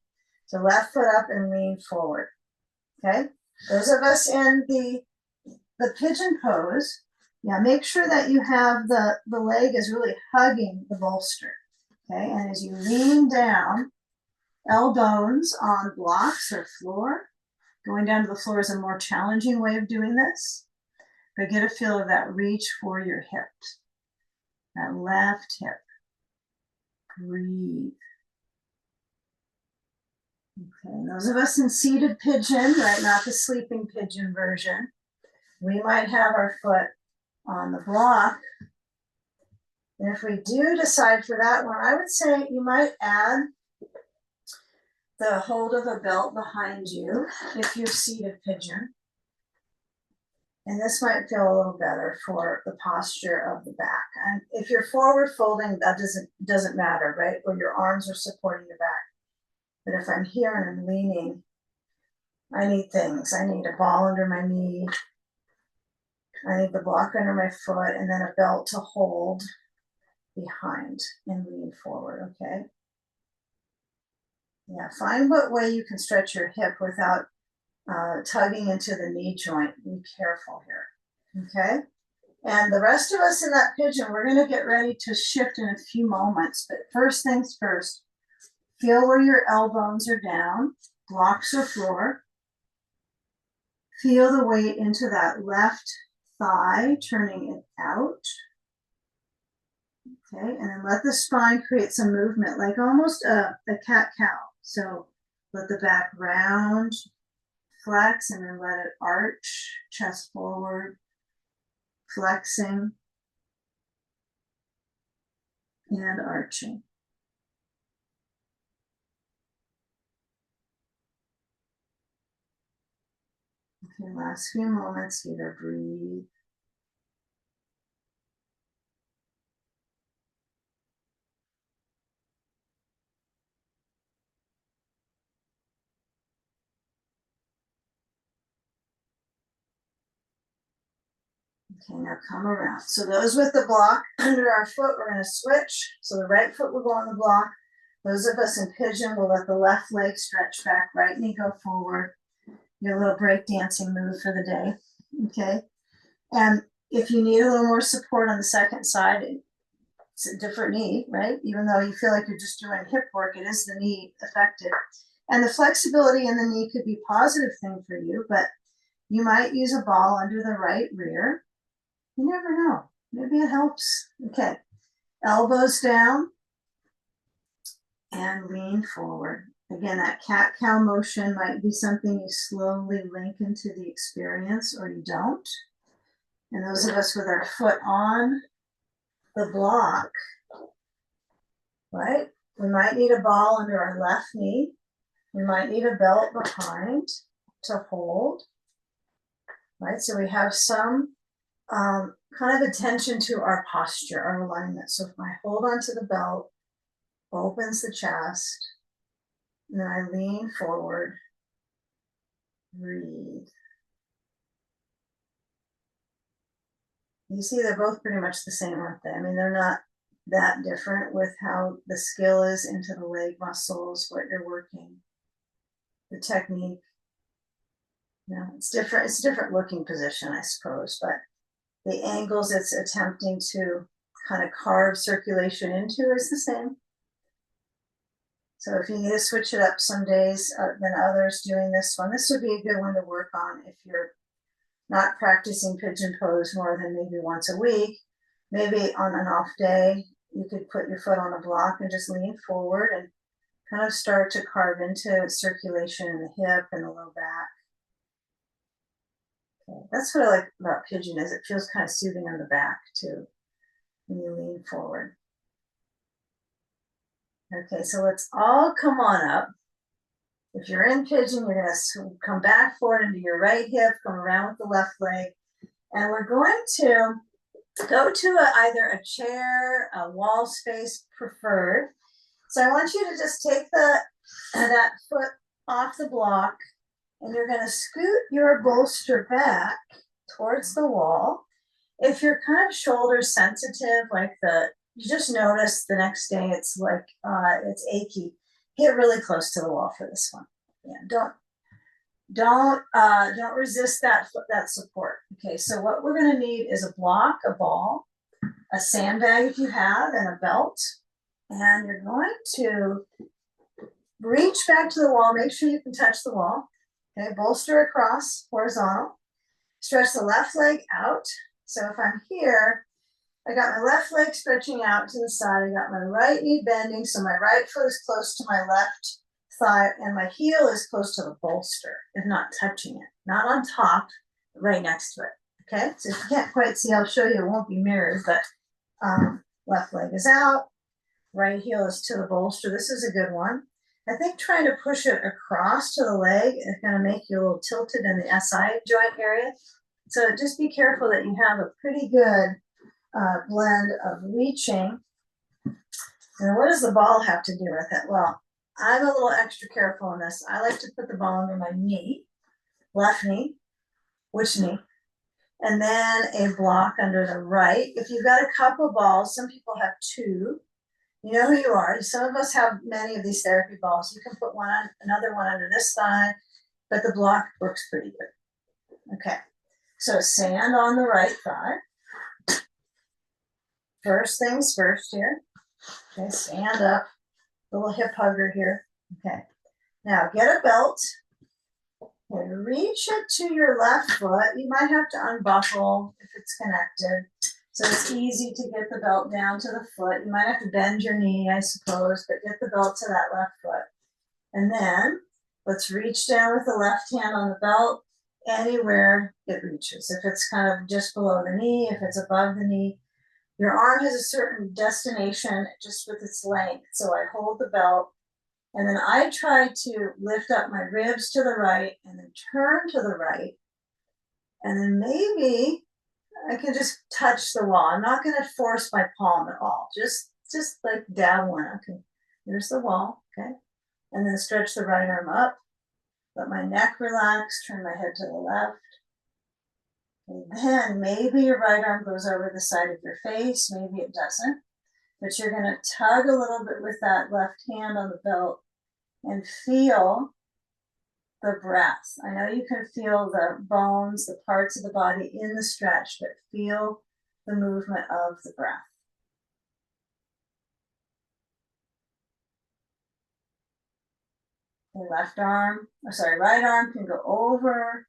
so left foot up and lean forward. Okay, those of us in the pigeon pose, yeah, make sure that you have the leg is really hugging the bolster. Okay, and as you lean down, elbows on blocks or floor. Going down to the floor is a more challenging way of doing this, but get a feel of that reach for your hip, that left hip. Breathe. Okay, and those of us in seated pigeon, right, not the sleeping pigeon version, we might have our foot on the block. And if we do decide for that one, I would say you might add the hold of a belt behind you if you're seated pigeon. And this might feel a little better for the posture of the back. And if you're forward folding, that doesn't matter, right? Or your arms are supporting the back. But if I'm here and I'm leaning, I need things. I need a ball under my knee. I need the block under my foot and then a belt to hold behind and lean forward, okay? Yeah, find what way you can stretch your hip without tugging into the knee joint. Be careful here, okay? And the rest of us in that pigeon, we're gonna get ready to shift in a few moments, but first things first, feel where your elbows are down, blocks or floor. Feel the weight into that left thigh, turning it out. Okay, and then let the spine create some movement, like almost a cat-cow. So let the back round, flex, and then let it arch, chest forward, flexing, and arching. Okay, last few moments here, breathe. Okay, now come around. So those with the block under our foot, we're going to switch. So the right foot will go on the block. Those of us in pigeon will let the left leg stretch back, right knee go forward. Your little break dancing move for the day. Okay. And if you need a little more support on the second side, it's a different knee, right? Even though you feel like you're just doing hip work, it is the knee affected. And the flexibility in the knee could be a positive thing for you, but you might use a ball under the right rear. You never know. Maybe it helps. Okay. Elbows down and lean forward. Again, that cat-cow motion might be something you slowly link into the experience or you don't. And those of us with our foot on the block, right? We might need a ball under our left knee. We might need a belt behind to hold, right? So we have some kind of attention to our posture, our alignment. So if I hold onto the belt, opens the chest, and then I lean forward, breathe. You see, they're both pretty much the same, aren't they? I mean, they're not that different with how the skill is into the leg muscles, what you're working, the technique. You know, it's different. It's a different looking position, I suppose, but the angles it's attempting to kind of carve circulation into is the same. So if you need to switch it up some days than others doing this one, this would be a good one to work on if you're not practicing pigeon pose more than maybe once a week. Maybe on an off day, you could put your foot on a block and just lean forward and kind of start to carve into circulation in the hip and the low back. Okay. That's what I like about pigeon is it feels kind of soothing on the back too when you lean forward. Okay, so let's all come on up. If you're in pigeon, you're going to come back forward into your right hip, come around with the left leg, and we're going to go to either a chair, a wall space preferred. So I want you to just take that foot off the block, and you're going to scoot your bolster back towards the wall. If you're kind of shoulder sensitive, like the you just notice the next day it's like it's achy, get really close to the wall for this one. Yeah, don't resist that support. Okay, so what we're going to need is a block, a ball, a sandbag if you have, and a belt. And you're going to reach back to the wall, make sure you can touch the wall. Okay, bolster across, horizontal. Stretch the left leg out. So if I'm here, I got my left leg stretching out to the side. I got my right knee bending, so my right foot is close to my left thigh, and my heel is close to the bolster, if not touching it. Not on top, but right next to it. Okay, so if you can't quite see, I'll show you. It won't be mirrored, but left leg is out, right heel is to the bolster. This is a good one. I think trying to push it across to the leg is going to make you a little tilted in the SI joint area. So just be careful that you have a pretty good blend of reaching. And what does the ball have to do with it? Well, I'm a little extra careful in this. I like to put the ball under my knee, left knee, which knee? And then a block under the right. If you've got a couple balls, some people have two. You know who you are. Some of us have many of these therapy balls. You can put one on, another one under this thigh, but the block works pretty good. Okay, so sand on the right thigh. First things first here. Okay, stand up. Little hip hugger here. Okay, now get a belt. Okay, reach it to your left foot. You might have to unbuckle if it's connected. So it's easy to get the belt down to the foot. You might have to bend your knee, I suppose, but get the belt to that left foot. And then let's reach down with the left hand on the belt anywhere it reaches. If it's kind of just below the knee, if it's above the knee, your arm has a certain destination just with its length. So I hold the belt and then I try to lift up my ribs to the right and then turn to the right. And then maybe I can just touch the wall. I'm not going to force my palm at all. Just like dabble in. Okay, here's the wall. Okay, and then stretch the right arm up. Let my neck relax. Turn my head to the left. And then maybe your right arm goes over the side of your face. Maybe it doesn't. But you're going to tug a little bit with that left hand on the belt and feel the breath. I know you can feel the bones, the parts of the body in the stretch, but feel the movement of the breath. The right arm can go over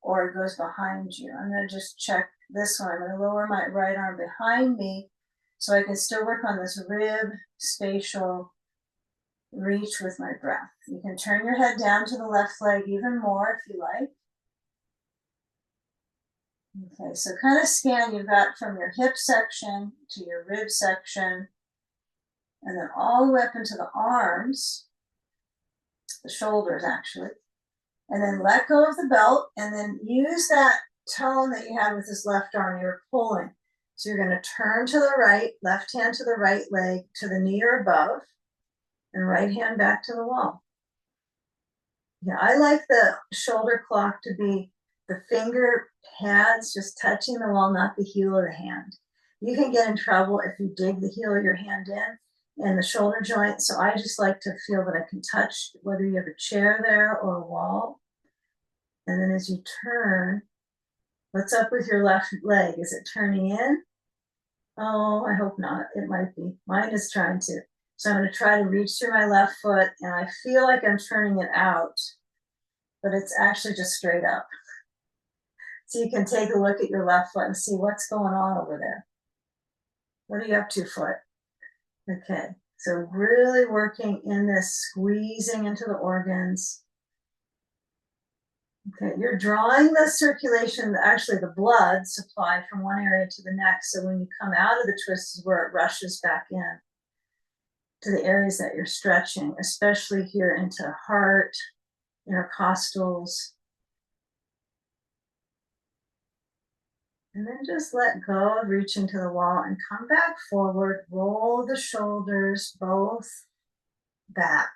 or it goes behind you. I'm going to just check this one. I'm going to lower my right arm behind me so I can still work on this rib spatial reach with my breath. You can turn your head down to the left leg even more if you like. Okay, so kind of scan. You've got from your hip section to your rib section, and then all the way up into the arms, the shoulders actually. And then let go of the belt, and then use that tone that you had with this left arm. You're pulling. So you're going to turn to the right, left hand to the right leg, to the knee or above, and right hand back to the wall. Yeah, I like the shoulder clock to be the finger pads just touching the wall, not the heel of the hand. You can get in trouble if you dig the heel of your hand in and the shoulder joint. So I just like to feel that I can touch whether you have a chair there or a wall. And then as you turn, what's up with your left leg? Is it turning in? Oh, I hope not. It might be. Mine is trying to. So I'm going to try to reach through my left foot, and I feel like I'm turning it out, but it's actually just straight up. So you can take a look at your left foot and see what's going on over there. What are you up to, foot? Okay, so really working in this, squeezing into the organs. Okay, you're drawing the circulation, actually the blood supply from one area to the next. So when you come out of the twist is where it rushes back in to the areas that you're stretching, especially here into heart, intercostals. And then just let go of reaching to the wall and come back forward. Roll the shoulders both back.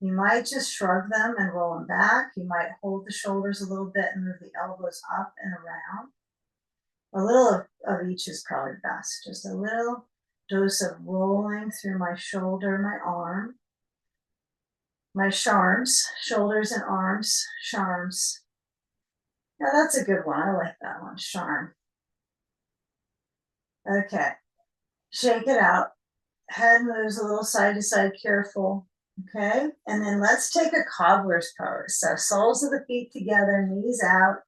You might just shrug them and roll them back. You might hold the shoulders a little bit and move the elbows up and around. A little of each is probably best. Just a little dose of rolling through my shoulder, my arm, my sharms, shoulders and arms, sharms. Now that's a good one. I like that one, charm. Okay, shake it out. Head moves a little side to side, careful. Okay, and then let's take a cobbler's pose. So soles of the feet together, knees out.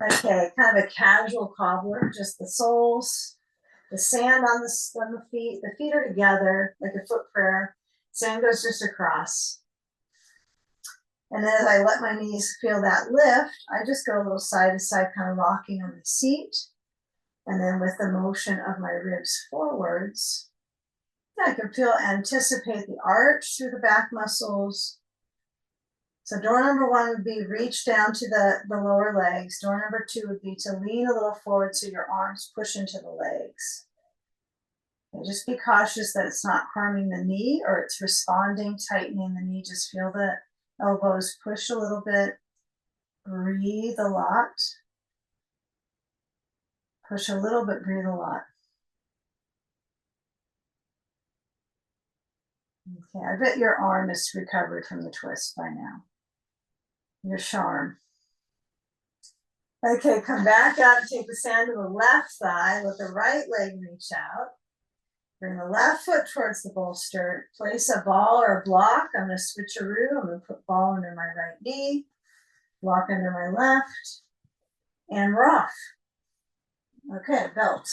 Okay, kind of a casual cobbler, just the soles, the sand on the feet. The feet are together like a foot prayer. Sand goes just across. And then as I let my knees feel that lift, I just go a little side to side, kind of rocking on the seat. And then with the motion of my ribs forwards, I can anticipate the arch through the back muscles. So door number one would be reach down to the lower legs. Door number two would be to lean a little forward so your arms push into the legs. And just be cautious that it's not harming the knee or it's responding, tightening the knee. Just feel the elbows push a little bit. Breathe a lot. Push a little bit, breathe a lot. Okay, I bet your arm is recovered from the twist by now. Your charm. Okay, come back up, take the sand to the left side, let the right leg reach out. Bring the left foot towards the bolster, place a ball or a block. I'm gonna switcheroo, I'm gonna put ball under my right knee, block under my left, and we're off. Okay, belt,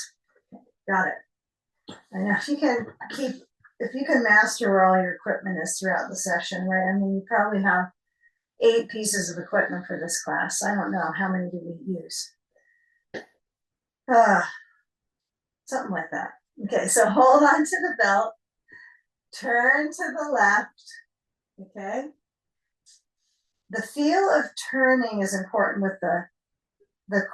got it. I know if you can master where all your equipment is throughout the session, right? I mean, you probably have 8 pieces of equipment for this class. I don't know, how many do we use? Something like that. Okay, so hold on to the belt, turn to the left, okay? The feel of turning is important with the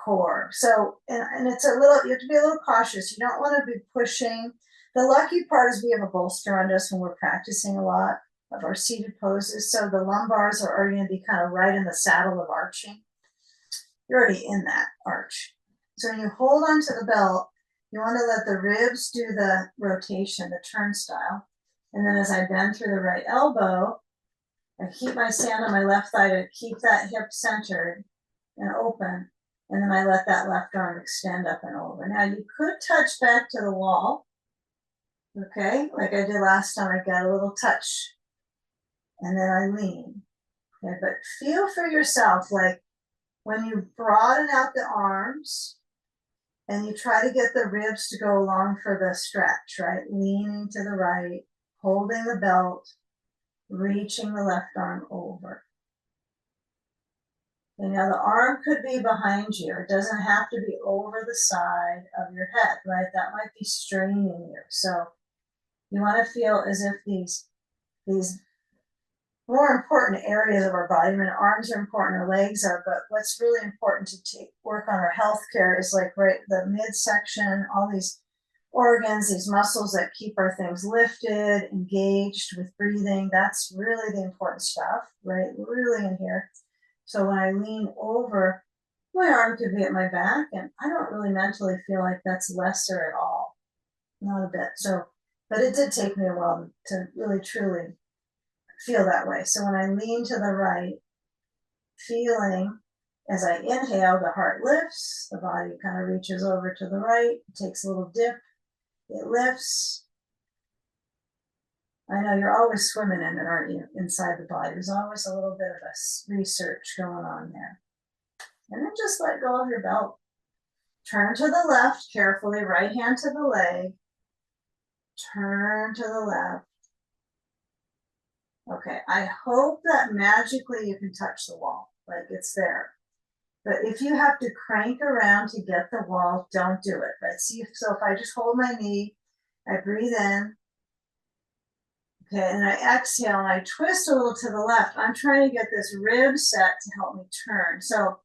core. So, and it's a little, you have to be a little cautious. You don't want to be pushing. The lucky part is we have a bolster under us when we're practicing a lot of our seated poses. So the lumbars are already going to be kind of right in the saddle of arching. You're already in that arch. So when you hold onto the belt, you want to let the ribs do the rotation, the turnstile. And then as I bend through the right elbow, I keep my sand on my left thigh to keep that hip centered and open. And then I let that left arm extend up and over. Now you could touch back to the wall. Okay, like I did last time, I got a little touch. And then I lean. Okay, but feel for yourself, like when you broaden out the arms and you try to get the ribs to go along for the stretch, right? Leaning to the right, holding the belt, reaching the left arm over. And now the arm could be behind you. It doesn't have to be over the side of your head, right? That might be straining you. So you want to feel as if these more important areas of our body, I mean, arms are important, our legs are, but what's really important to work on our healthcare is like right the midsection, all these organs, these muscles that keep our things lifted, engaged with breathing. That's really the important stuff, right? Really in here. So when I lean over, my arm could be at my back, and I don't really mentally feel like that's lesser at all. Not a bit. So, but it did take me a while to really truly feel that way. So when I lean to the right, feeling as I inhale, the heart lifts, the body kind of reaches over to the right, takes a little dip, it lifts. I know you're always swimming in it, aren't you? Inside the body. There's always a little bit of a research going on there. And then just let go of your belt. Turn to the left carefully, right hand to the leg. Turn to the left. Okay, I hope that magically you can touch the wall, like it's there. But if you have to crank around to get the wall, don't do it, right? See, so if I just hold my knee, I breathe in, okay, and I exhale and I twist a little to the left. I'm trying to get this rib set to help me turn. So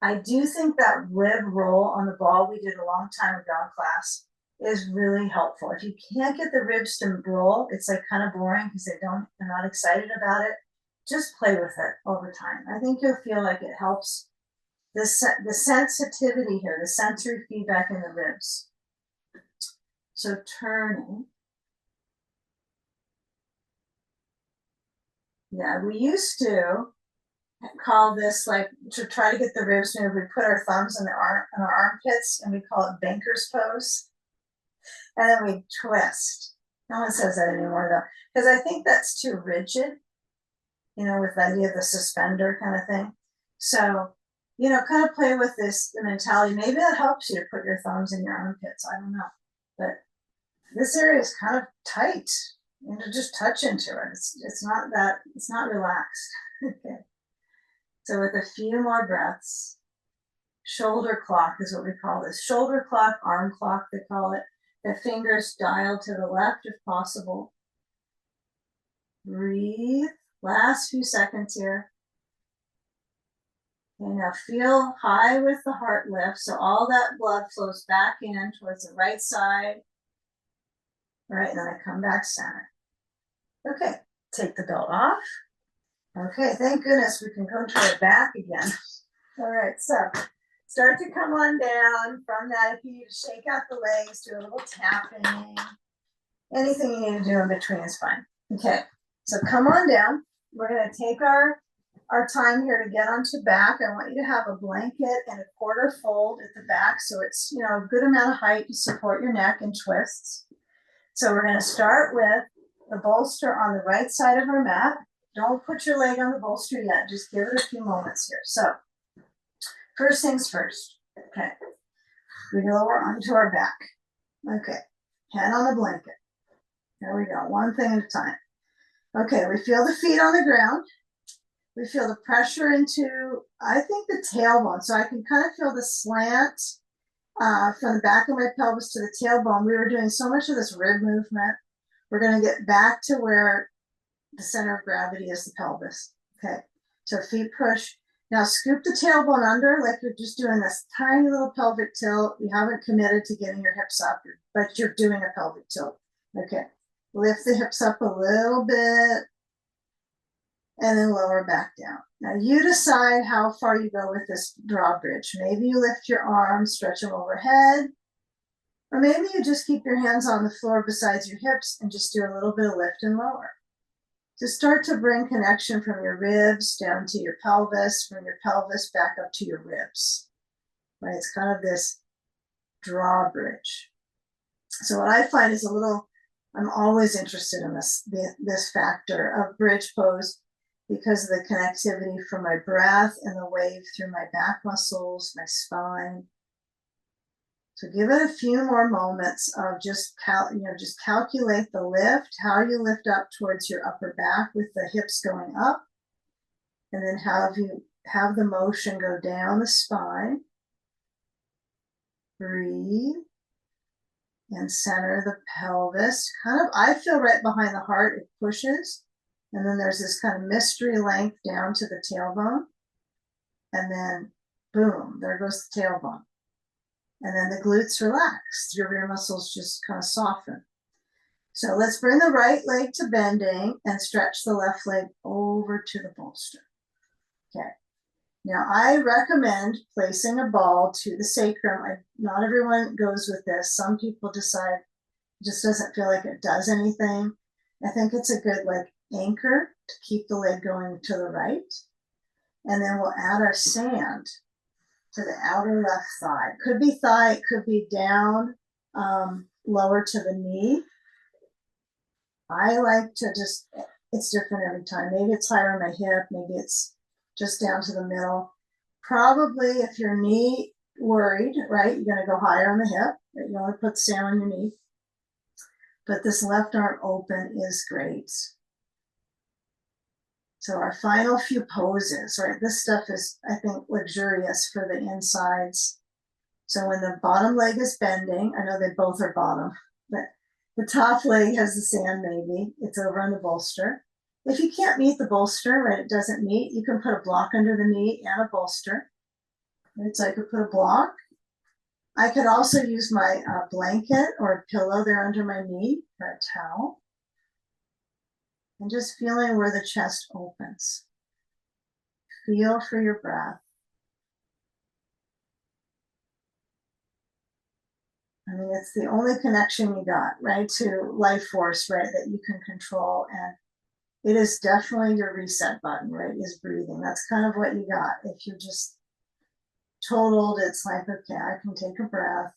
I do think that rib roll on the ball we did a long time ago in class is really helpful. If you can't get the ribs to roll, it's like kind of boring because they're not excited about it. Just play with it over time. I think you'll feel like it helps the sensitivity here, the sensory feedback in the ribs. So turning. Yeah, we used to call this, like, to try to get the ribs moved, we put our thumbs in our armpits and we call it banker's pose. And then we twist. No one says that anymore though, because I think that's too rigid, you know, with the idea of the suspender kind of thing. So, you know, kind of play with this mentality. Maybe that helps you to put your thumbs in your armpits. I don't know. But this area is kind of tight. You know, just touch into it. It's not relaxed. Okay. So with a few more breaths, shoulder clock is what we call this. Shoulder clock, arm clock, they call it. The fingers dialed to the left if possible. Breathe. Last few seconds here. Okay, now feel high with the heart lift. So all that blood flows back in towards the right side. All right, and then I come back center. Okay, take the belt off. Okay, thank goodness we can go to our back again. All right, so start to come on down. From that, if you need to shake out the legs, do a little tapping. Anything you need to do in between is fine. Okay, so come on down. We're going to take our time here to get onto back. I want you to have a blanket and a quarter fold at the back, so it's, you know, a good amount of height to support your neck and twists. So we're going to start with the bolster on the right side of our mat. Don't put your leg on the bolster yet. Just give it a few moments here. So first things first. Okay. We lower onto our back. Okay. Head on the blanket. There we go. One thing at a time. Okay. We feel the feet on the ground. We feel the pressure into, I think, the tailbone. So I can kind of feel the slant from the back of my pelvis to the tailbone. We were doing so much of this rib movement. We're going to get back to where the center of gravity is the pelvis. Okay, so feet push. Now scoop the tailbone under like you're just doing this tiny little pelvic tilt. You haven't committed to getting your hips up, but you're doing a pelvic tilt. Okay, lift the hips up a little bit and then lower back down. Now you decide how far you go with this drawbridge. Maybe you lift your arms, stretch them overhead, or maybe you just keep your hands on the floor beside your hips and just do a little bit of lift and lower. To start to bring connection from your ribs down to your pelvis, from your pelvis back up to your ribs. Right? It's kind of this drawbridge. So what I find is I'm always interested in this factor of bridge pose because of the connectivity from my breath and the wave through my back muscles, my spine. So give it a few more moments of just calculate the lift, how you lift up towards your upper back with the hips going up, and then have the motion go down the spine. Breathe and center the pelvis. Kind of, I feel right behind the heart, it pushes, and then there's this kind of mystery length down to the tailbone, and then boom, there goes the tailbone. And then the glutes relax. Your rear muscles just kind of soften. So let's bring the right leg to bending and stretch the left leg over to the bolster. Okay. Now I recommend placing a ball to the sacrum. Not everyone goes with this. Some people decide it just doesn't feel like it does anything. I think it's a good anchor to keep the leg going to the right. And then we'll add our sand to the outer left thigh. Could be thigh, it could be down, lower to the knee. I like to it's different every time. Maybe it's higher on my hip, maybe it's just down to the middle. Probably if your knee worried, right, you're gonna go higher on the hip, but you only put sand on your knee. But this left arm open is great. So our final few poses, right? This stuff is, I think, luxurious for the insides. So when the bottom leg is bending, I know they both are bottom, but the top leg has the sand maybe. It's over on the bolster. If you can't meet the bolster, right, it doesn't meet, you can put a block under the knee and a bolster. Right, so I could put a block. I could also use my blanket or a pillow there under my knee or a towel. And just feeling where the chest opens. Feel for your breath. I mean, it's the only connection you got, right, to life force, right, that you can control. And it is definitely your reset button, right, is breathing. That's kind of what you got. If you're just totaled, it's like, okay, I can take a breath.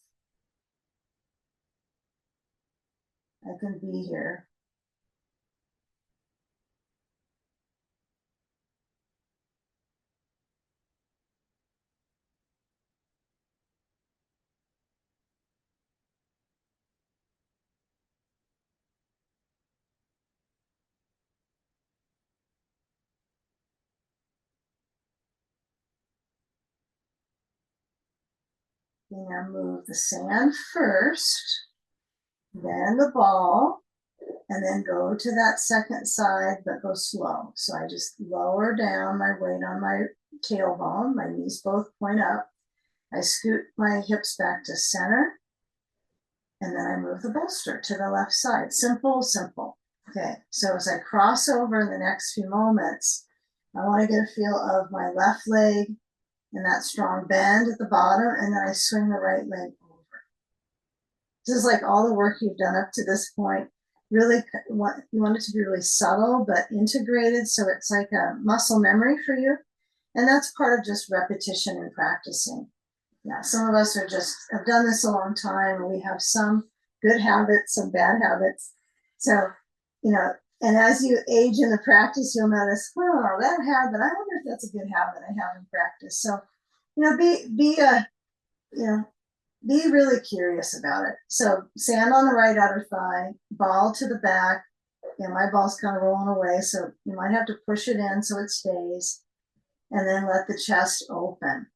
I can be here. You know, move the sand first, then the ball, and then go to that second side, but go slow. So I just lower down my weight on my tailbone, my knees both point up. I scoot my hips back to center, and then I move the bolster to the left side. Simple, simple. Okay, so as I cross over in the next few moments, I want to get a feel of my left leg and that strong bend at the bottom, and then I swing the right leg over. This is like all the work you've done up to this point. Really, you want it to be really subtle but integrated, so it's like a muscle memory for you. And that's part of just repetition and practicing. Yeah, some of us have done this a long time, and we have some good habits, some bad habits. So, you know, and as you age in the practice, you'll notice, well, that habit, I wonder if that's a good habit I have in practice. So, you know, be really curious about it. So sand on the right outer thigh, ball to the back. You know, my ball's kind of rolling away, so you might have to push it in so it stays, and then let the chest open.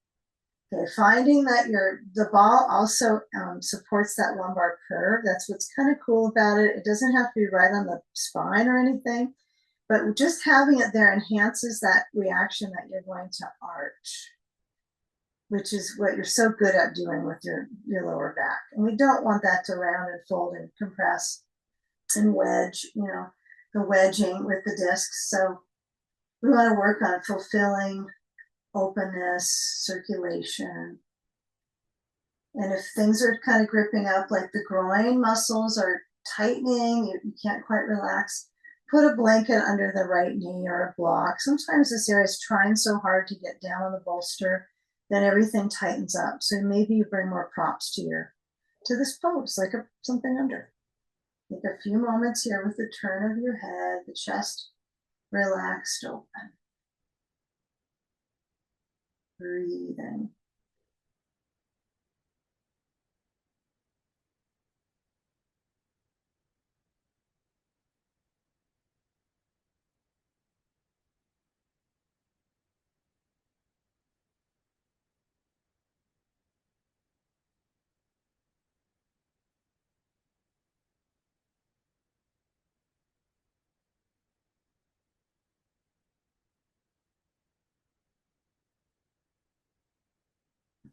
Okay, finding that the ball also supports that lumbar curve. That's what's kind of cool about it. It doesn't have to be right on the spine or anything, but just having it there enhances that reaction that you're going to arch, which is what you're so good at doing with your lower back. And we don't want that to round and fold and compress and wedge, you know, the wedging with the discs. So we want to work on fulfilling openness, circulation. And if things are kind of gripping up, like the groin muscles are tightening, you can't quite relax, put a blanket under the right knee or a block. Sometimes this area is trying so hard to get down on the bolster that everything tightens up. So maybe you bring more props to this pose, like something under. Take a few moments here with the turn of your head, the chest relaxed open. Breathing.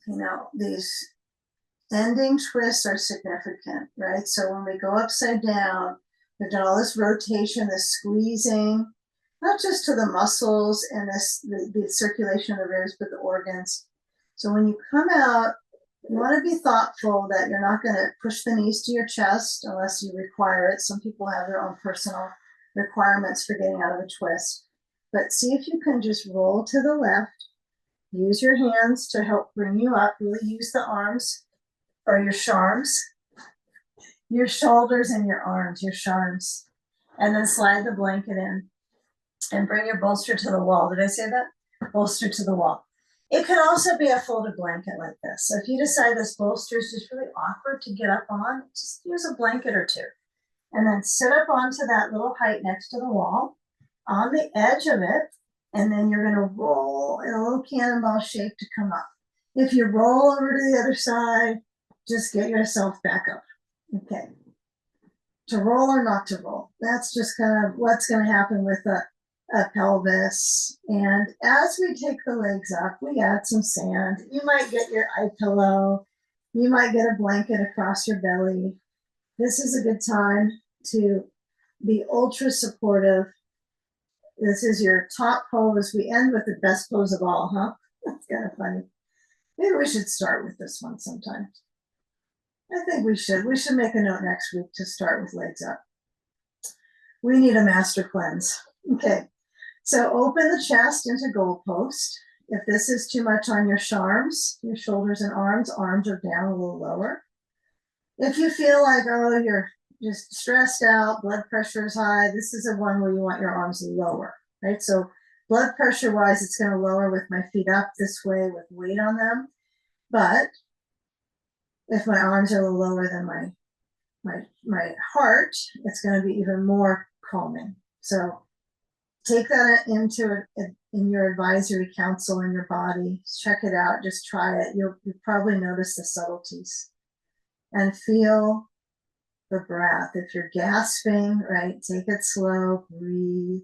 You know, these ending twists are significant, right? So when we go upside down, we've done all this rotation, this squeezing, not just to the muscles and the circulation of the ribs, but the organs. So when you come out, you want to be thoughtful that you're not going to push the knees to your chest unless you require it. Some people have their own personal requirements for getting out of a twist. But see if you can just roll to the left. Use your hands to help bring you up. Really use the arms or your sharms, your shoulders and your arms, your sharms. And then slide the blanket in and bring your bolster to the wall. Did I say that? Bolster to the wall. It can also be a folded blanket like this. So if you decide this bolster is just really awkward to get up on, just use a blanket or two. And then sit up onto that little height next to the wall on the edge of it. And then you're going to roll in a little cannonball shape to come up. If you roll over to the other side, just get yourself back up. Okay. To roll or not to roll. That's just kind of what's going to happen with a pelvis. And as we take the legs up, we add some sand. You might get your eye pillow. You might get a blanket across your belly. This is a good time to be ultra supportive. This is your top pose. We end with the best pose of all, huh? That's kind of funny. Maybe we should start with this one sometimes. I think we should make a note next week to start with legs up. We need a master cleanse. Okay, so open the chest into goalpost. If this is too much on your shoulders and arms are down a little lower. If you feel like, oh, you're just stressed out, blood pressure is high, this is the one where you want your arms lower, right? So blood pressure wise, it's going to lower with my feet up this way with weight on them. But if my arms are a little lower than my heart, it's going to be even more calming. So take that into in your advisory council in your body. Check it out. Just try it. You'll probably notice the subtleties. And feel the breath. If you're gasping, right, take it slow, breathe.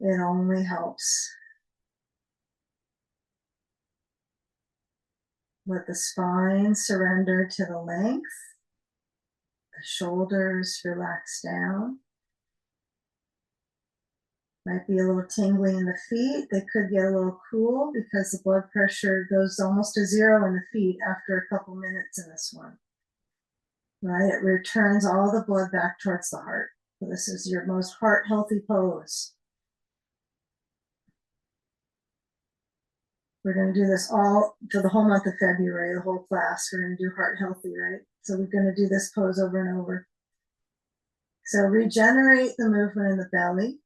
It only helps. Let the spine surrender to the length. The shoulders relax down. Might be a little tingling in the feet. They could get a little cool because the blood pressure goes almost to zero in the feet after a couple minutes in this one. Right? It returns all the blood back towards the heart. So this is your most heart healthy pose. We're going to do this all for the whole month of February, the whole class. We're going to do heart healthy, right? So we're going to do this pose over and over. So regenerate the movement in the belly.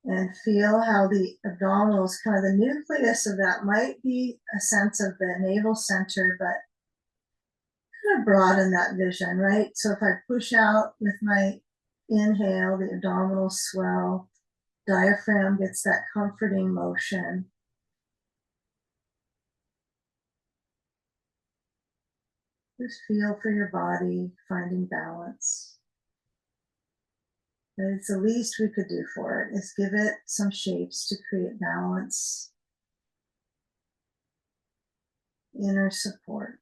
And feel how the abdominals, kind of the nucleus of that might be a sense of the navel center, but kind of broaden that vision, right? So if I push out with my inhale, the abdominals swell, diaphragm gets that comforting motion. Just feel for your body, finding balance. And it's the least we could do for it, is give it some shapes to create balance, inner support.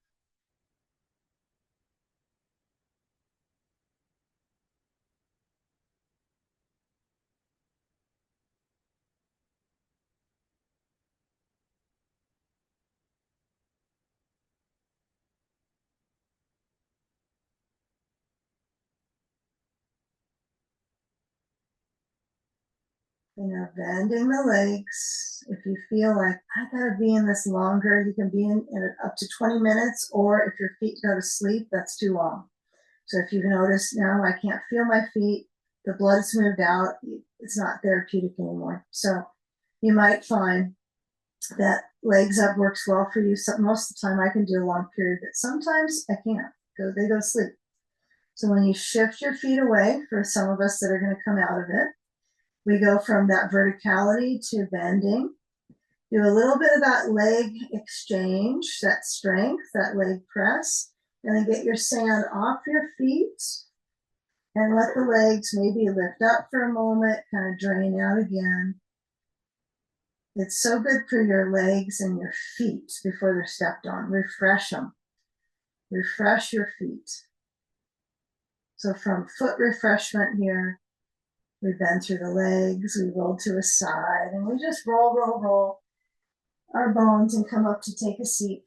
Bending the legs. If you feel like I gotta be in this longer, you can be in it up to 20 minutes, or if your feet go to sleep, that's too long. So if you notice now I can't feel my feet, the blood's moved out, it's not therapeutic anymore. So you might find that legs up works well for you. So most of the time I can do a long period, but sometimes I can't. They go to sleep. So when you shift your feet away, for some of us that are going to come out of it, we go from that verticality to bending. Do a little bit of that leg exchange, that strength, that leg press, and then get your sand off your feet and let the legs maybe lift up for a moment, kind of drain out again. It's so good for your legs and your feet before they're stepped on. Refresh them. Refresh your feet. So from foot refreshment here, we bend through the legs, we roll to a side, and we just roll our bones and come up to take a seat.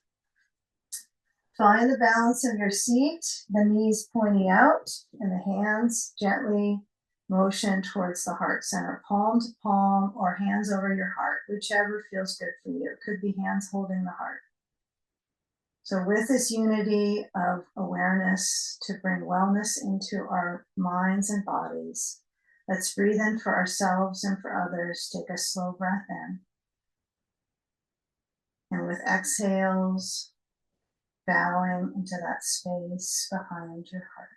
Find the balance of your seat, the knees pointing out, and the hands gently motion towards the heart center, palm to palm or hands over your heart, whichever feels good for you. It could be hands holding the heart. So with this unity of awareness to bring wellness into our minds and bodies, let's breathe in for ourselves and for others. Take a slow breath in. And with exhales, bowing into that space behind your heart.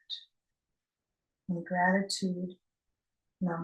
In gratitude, namaste.